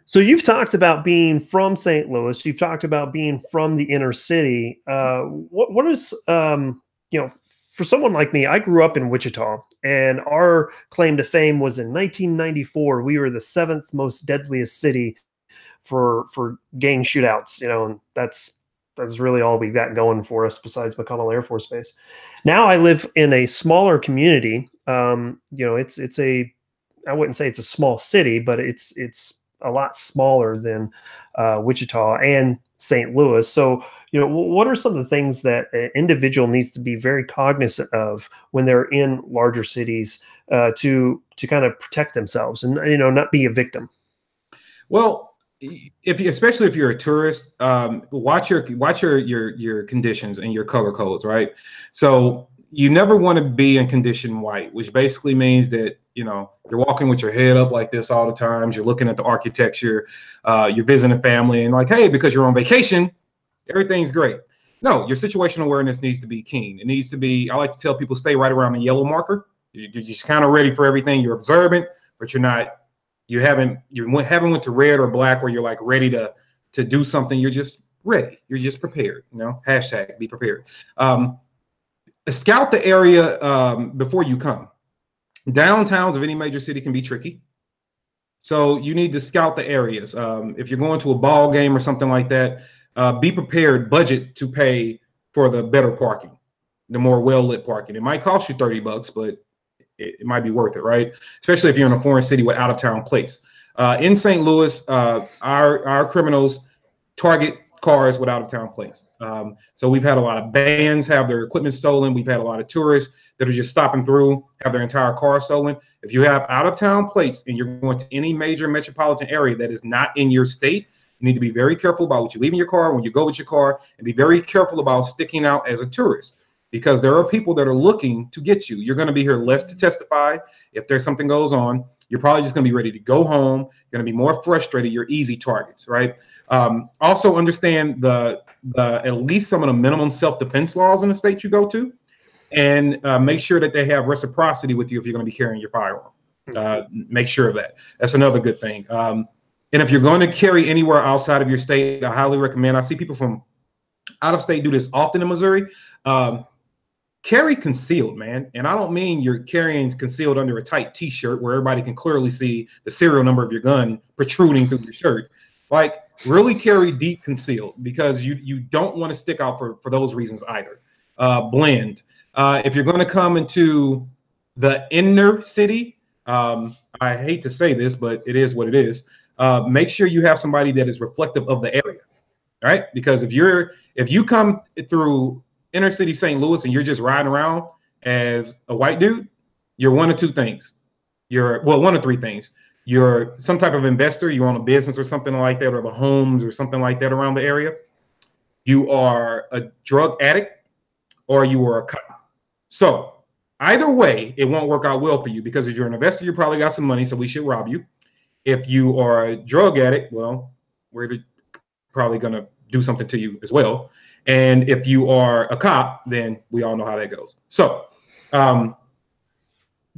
So you've talked about being from St. Louis. You've talked about being from the inner city. What is, for someone like me, I grew up in Wichita, and our claim to fame was in 1994. We were the 7th most deadliest city for gang shootouts, and that's really all we've got going for us besides McConnell Air Force Base. Now I live in a smaller community. It's I wouldn't say it's a small city, but it's a lot smaller than Wichita and St. Louis. So, what are some of the things that an individual needs to be very cognizant of when they're in larger cities to kind of protect themselves and, not be a victim? Well, especially if you're a tourist, watch your conditions and your color codes, right? So you never want to be in condition white, which basically means that, you're walking with your head up like this all the time. You're looking at the architecture, you're visiting family and like, hey, because you're on vacation, everything's great. No, your situational awareness needs to be keen. It needs to be, I like to tell people, stay right around the yellow marker. You're just kind of ready for everything. You're observant, but you haven't went to red or black where you're like ready to do something. You're just ready. You're just prepared, hashtag be prepared. Scout the area before you come. Downtowns of any major city can be tricky. So you need to scout the areas. If you're going to a ball game or something like that, be prepared, budget to pay for the better parking, the more well-lit parking. It might cost you $30, but it might be worth it, right? Especially if you're in a foreign city with out-of-town plates. In St. Louis, our criminals target cars with out-of-town plates. So we've had a lot of bands have their equipment stolen. We've had a lot of tourists that are just stopping through, have their entire car stolen. If you have out-of-town plates and you're going to any major metropolitan area that is not in your state, you need to be very careful about what you leave in your car, when you go with your car, and be very careful about sticking out as a tourist, because there are people that are looking to get you. You're going to be here less to testify. If there's something goes on, you're probably just going to be ready to go home. You're going to be more frustrated. You're easy targets, right? Also understand at least some of the minimum self-defense laws in the state you go to, and make sure that they have reciprocity with you if you're going to be carrying your firearm. Make sure of that. That's another good thing. And if you're going to carry anywhere outside of your state, I highly recommend, I see people from out of state do this often in Missouri. carry concealed, man. And I don't mean you're carrying concealed under a tight t-shirt where everybody can clearly see the serial number of your gun protruding through your shirt. Like, really carry deep concealed, because you don't want to stick out for those reasons either. Blend. If you're going to come into the inner city, I hate to say this, but it is what it is. Make sure you have somebody that is reflective of the area, right? Because if you come through inner city St. Louis and you're just riding around as a white dude, you're one of two things. One of three things. You're some type of investor, you own a business or something like that, or the homes or something like that around the area. You are a drug addict, or you are a cop. So either way, it won't work out well for you, because if you're an investor, you probably got some money, so we should rob you. If you are a drug addict, well, we're probably going to do something to you as well. And if you are a cop, then we all know how that goes. So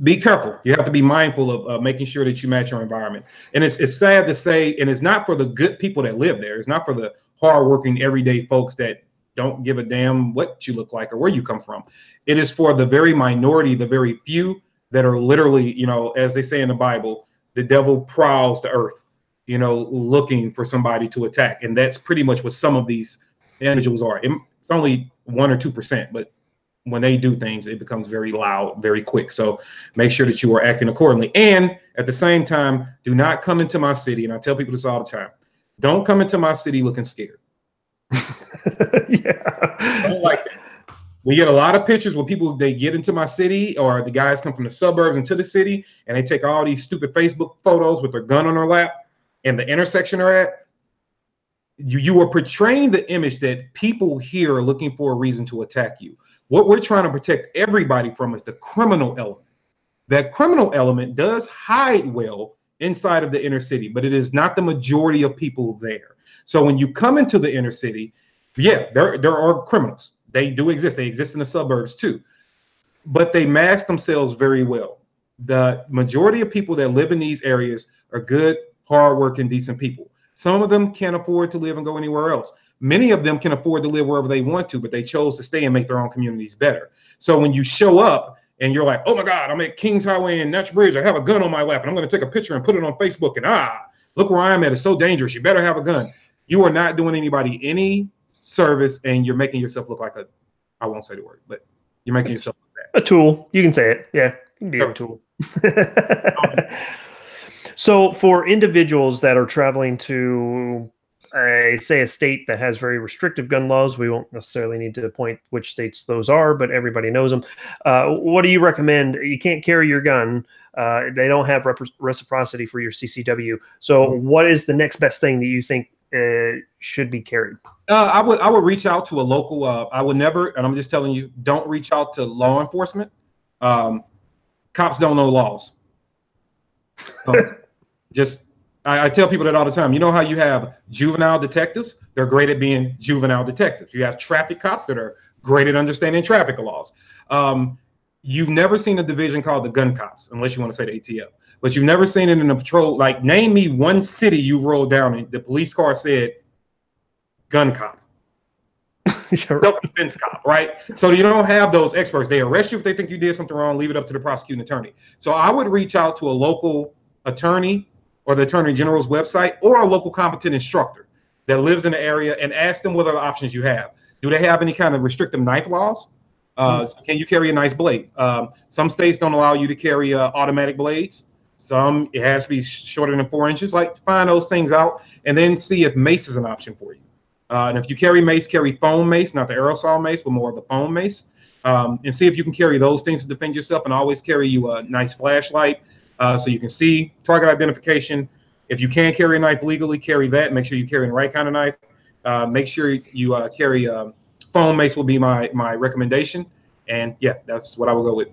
be careful. You have to be mindful of making sure that you match your environment. And it's sad to say, and it's not for the good people that live there. It's not for the hardworking, everyday folks that don't give a damn what you look like or where you come from. It is for the very minority, the very few that are literally, you know, as they say in the Bible, the devil prowls the earth, you know, looking for somebody to attack. And that's pretty much what some of these individuals are. It's only 1 or 2%, but when they do things, it becomes very loud, very quick. So make sure that you are acting accordingly. And at the same time, do not come into my city. And I tell people this all the time. Don't come into my city looking scared. Yeah. I don't like that. We get a lot of pictures where people, they get into my city, or the guys come from the suburbs into the city, and they take all these stupid Facebook photos with their gun on their lap and the intersection they're at. You are portraying the image that people here are looking for a reason to attack you. What we're trying to protect everybody from is the criminal element. That criminal element does hide well inside of the inner city, but it is not the majority of people there. So when you come into the inner city, yeah, there are criminals. They do exist. They exist in the suburbs too, but they mask themselves very well. The majority of people that live in these areas are good, hardworking, decent people. Some of them can't afford to live and go anywhere else. Many of them can afford to live wherever they want to, but they chose to stay and make their own communities better. So when you show up and you're like, oh my God, I'm at Kings Highway in Natural Bridge, I have a gun on my lap, and I'm going to take a picture and put it on Facebook, and look where I am at. It's so dangerous. You better have a gun. You are not doing anybody any service, and you're making yourself look like I won't say the word, but you're making yourself look bad. A tool. You can say it. Yeah, it can be a tool. So for individuals that are traveling to, say, a state that has very restrictive gun laws, we won't necessarily need to point which states those are, but everybody knows them. What do you recommend? You can't carry your gun. They don't have reciprocity for your CCW. So what is the next best thing that you think should be carried? I would reach out to a local. I would never, and I'm just telling you, don't reach out to law enforcement. Cops don't know laws. I tell people that all the time. You know how you have juvenile detectives? They're great at being juvenile detectives. You have traffic cops that are great at understanding traffic laws. You've never seen a division called the gun cops, unless you want to say the ATF. But you've never seen it in a patrol. Like, name me one city you rolled down and the police car said gun cop. Self-defense cop, right? So you don't have those experts. They arrest you if they think you did something wrong, leave it up to the prosecuting attorney. So I would reach out to a local attorney or the attorney general's website, or a local competent instructor that lives in the area, and ask them what other options you have. Do they have any kind of restrictive knife laws? Can you carry a nice blade? Some states don't allow you to carry automatic blades. Some, it has to be shorter than 4 inches. Like, find those things out, and then see if mace is an option for you. And if you carry mace, carry foam mace, not the aerosol mace, but more of the foam mace. And see if you can carry those things to defend yourself, and always carry you a nice flashlight so you can see, target identification. If you can carry a knife legally, carry that. Make sure you carry the right kind of knife. Make sure you carry foam mace will be my recommendation. And yeah, that's what I will go with.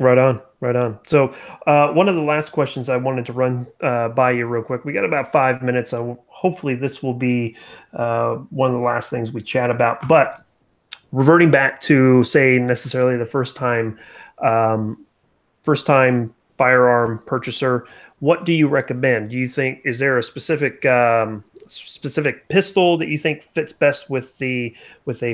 Right on, right on. So one of the last questions I wanted to run by you real quick. We got about 5 minutes. Hopefully this will be one of the last things we chat about. But reverting back to, say, necessarily the first time firearm purchaser, what do you recommend? Do you think, is there a specific specific pistol that you think fits best with a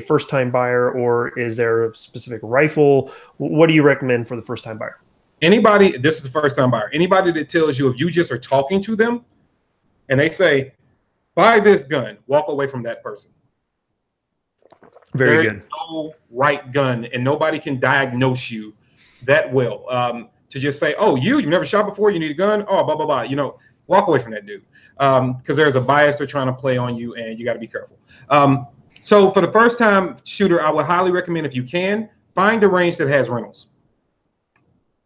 first time buyer, or is there a specific rifle? What do you recommend for the first time buyer? Anybody, this is the first time buyer. Anybody that tells you, if you just are talking to them and they say, buy this gun, walk away from that person. Very good. No right gun, and nobody can diagnose you that well. To just say, oh, you've never shot before, you need a gun, oh, blah, blah, blah. You know, walk away from that dude. Because there's a bias they're trying to play on you, and you got to be careful. So for the first time shooter, I would highly recommend, if you can, find a range that has rentals.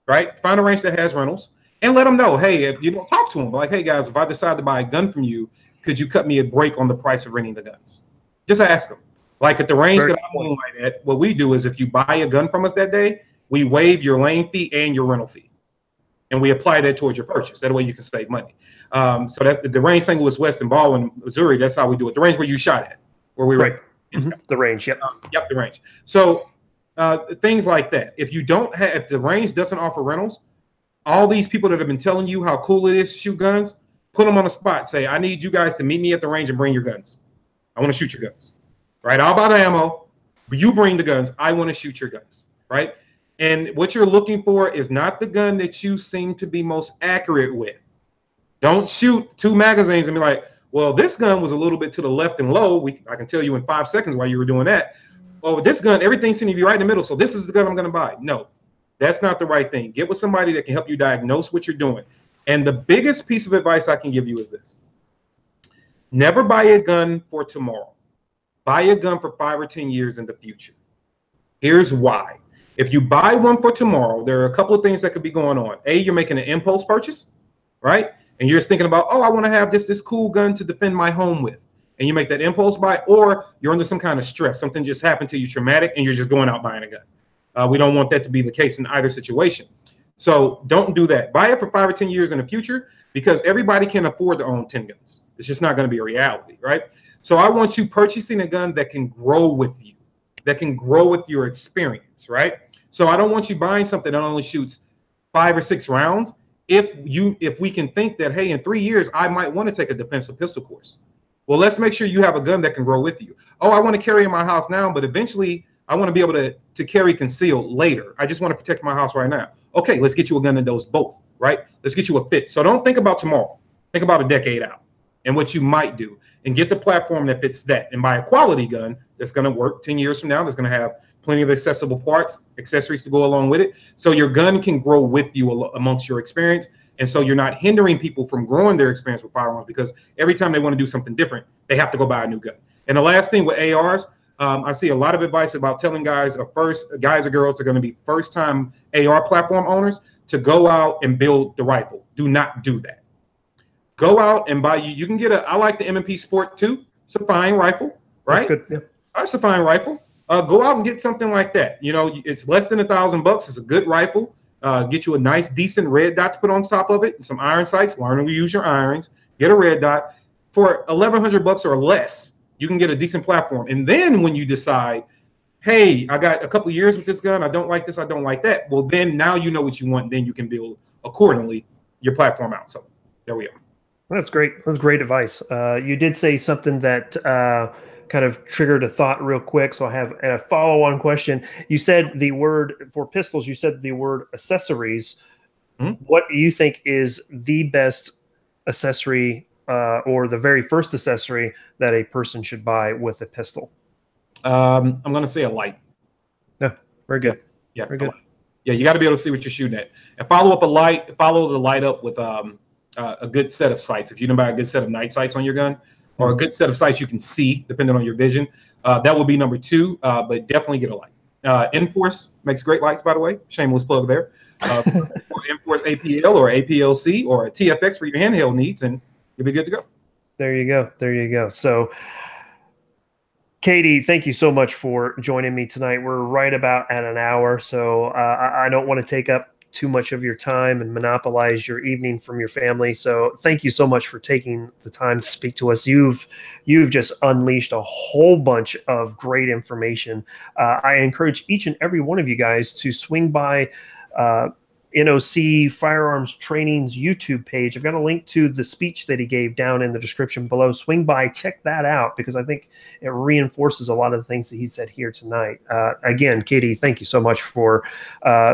Right? Find a range that has rentals and let them know, hey, if you don't talk to them, like, hey guys, if I decide to buy a gun from you, could you cut me a break on the price of renting the guns? Just ask them. Like at the range that I'm on like that, what we do is if you buy a gun from us that day, we waive your lane fee and your rental fee. And we apply that towards your purchase. That way you can save money. So that's the range St. Louis West in Baldwin, Missouri. That's how we do it. The range where you shot at, where we were. The range, yep. Yep, the range. So things like that. If you don't have, if the range doesn't offer rentals, all these people that have been telling you how cool it is to shoot guns, put them on the spot. Say, I need you guys to meet me at the range and bring your guns. I want to shoot your guns. Right? I'll buy the ammo, but you bring the guns. I want to shoot your guns. Right? And what you're looking for is not the gun that you seem to be most accurate with. Don't shoot 2 magazines and be like, well, this gun was a little bit to the left and low. I can tell you in 5 seconds why you were doing that. Oh, this gun, everything seemed to be right in the middle, so this is the gun I'm going to buy. No, that's not the right thing. Get with somebody that can help you diagnose what you're doing. And the biggest piece of advice I can give you is this. Never buy a gun for tomorrow. Buy a gun for 5 or 10 years in the future. Here's why. If you buy one for tomorrow, there are a couple of things that could be going on. A, you're making an impulse purchase, right? And you're just thinking about, oh, I want to have this cool gun to defend my home with. And you make that impulse buy, or you're under some kind of stress. Something just happened to you, traumatic, and you're just going out buying a gun. We don't want that to be the case in either situation. So don't do that. Buy it for 5 or 10 years in the future, because everybody can afford to own 10 guns. It's just not going to be a reality, right? So I want you purchasing a gun that can grow with you, that can grow with your experience, right? So I don't want you buying something that only shoots 5 or 6 rounds. If we can think that, hey, in 3 years, I might want to take a defensive pistol course. Well, let's make sure you have a gun that can grow with you. Oh, I want to carry in my house now, but eventually I want to be able to carry concealed later. I just want to protect my house right now. Okay, let's get you a gun that does both, right? Let's get you a fit. So don't think about tomorrow. Think about a decade out and what you might do, and get the platform that fits that. And buy a quality gun that's going to work 10 years from now, that's going to have plenty of accessible parts, accessories to go along with it. So your gun can grow with you amongst your experience. And so you're not hindering people from growing their experience with firearms, because every time they want to do something different, they have to go buy a new gun. And the last thing with ARs, I see a lot of advice about telling guys or girls are going to be first-time AR platform owners to go out and build the rifle. Do not do that. Go out and buy you can get I like the M&P Sport 2. It's a fine rifle, right? That's good. Yeah. It's a fine rifle. Go out and get something like that. You know, it's less than $1,000. It's a good rifle. Get you a nice, decent red dot to put on top of it, and some iron sights. Learn to use your irons. Get a red dot for $1,100 or less. You can get a decent platform, and then when you decide, hey, I got a couple of years with this gun, I don't like this, I don't like that. Well, then now you know what you want. And then you can build accordingly your platform out. So there we are. That's great. That's great advice. You did say something that kind of triggered a thought real quick. So I have a follow-on question. You said the word for pistols, you said the word accessories. Mm-hmm. What do you think is the best accessory or the very first accessory that a person should buy with a pistol? I'm going to say a light. Yeah, very good. Yeah, very good. Yeah, you got to be able to see what you're shooting at. And follow the light up with a good set of sights. If you don't buy a good set of night sights on your gun, or a good set of sights you can see, depending on your vision, that will be number 2. But definitely get a light. Enforce makes great lights, by the way. Shameless plug there. Enforce APL or APLC or a TFX for your handheld needs, and you'll be good to go. There you go. There you go. So, Katie, thank you so much for joining me tonight. We're right about at an hour, so I don't want to take up too much of your time and monopolize your evening from your family. So thank you so much for taking the time to speak to us. You've just unleashed a whole bunch of great information. I encourage each and every one of you guys to swing by NOC Firearms Training's YouTube page. I've got a link to the speech that he gave down in the description below. Swing by, check that out, because I think it reinforces a lot of the things that he said here tonight. Again, Katie, thank you so much for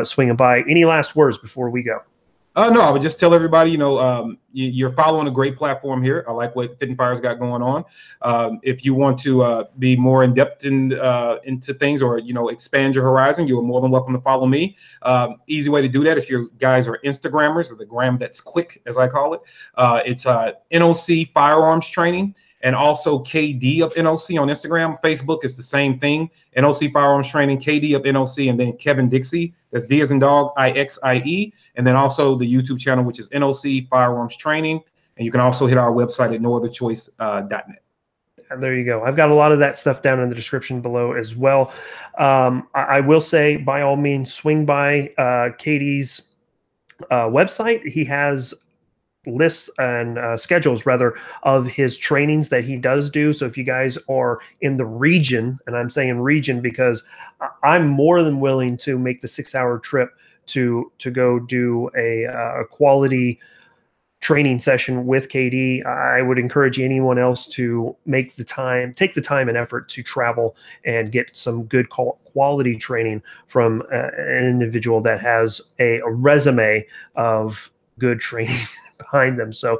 swinging by. Any last words before we go? No, I would just tell everybody, you're following a great platform here. I like what Fit and Fire's got going on. If you want to be more in depth into things, or expand your horizon, you are more than welcome to follow me. Easy way to do that, if you guys are Instagrammers, or the gram that's quick, as I call it, it's NOC Firearms Training. And also KD of NOC on Instagram. Facebook is the same thing. NOC Firearms Training, KD of NOC, and then Kevin Dixie. That's D as in dog, IXIE. And then also the YouTube channel, which is NOC Firearms Training. And you can also hit our website at nootherchoice.net. And there you go. I've got a lot of that stuff down in the description below as well. I will say, by all means, swing by KD's website. He has lists and schedules rather of his trainings that he does do. So if you guys are in the region, and I'm saying region because I'm more than willing to make the 6-hour trip to go do a quality training session with KD. I would encourage anyone else to take the time and effort to travel and get some good quality training from an individual that has a resume of good training behind them. So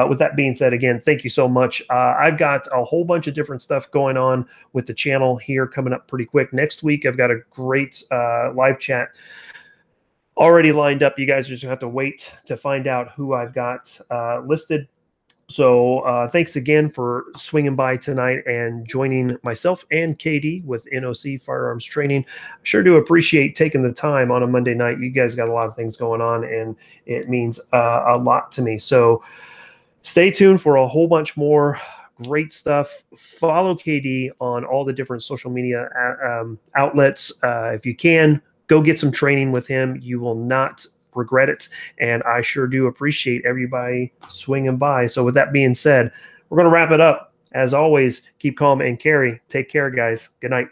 with that being said, again, thank you so much. I've got a whole bunch of different stuff going on with the channel here coming up pretty quick. Next week, I've got a great live chat already lined up. You guys are just gonna have to wait to find out who I've got listed. So thanks again for swinging by tonight and joining myself and KD with NOC Firearms Training. I sure do appreciate taking the time on a Monday night. You guys got a lot of things going on, and it means a lot to me. So stay tuned for a whole bunch more great stuff. Follow KD on all the different social media outlets. If you can, go get some training with him. You will not regret it, and I sure do appreciate everybody swinging by. So with that being said, we're going to wrap it up. As always, keep calm and carry. Take care, guys. Good night.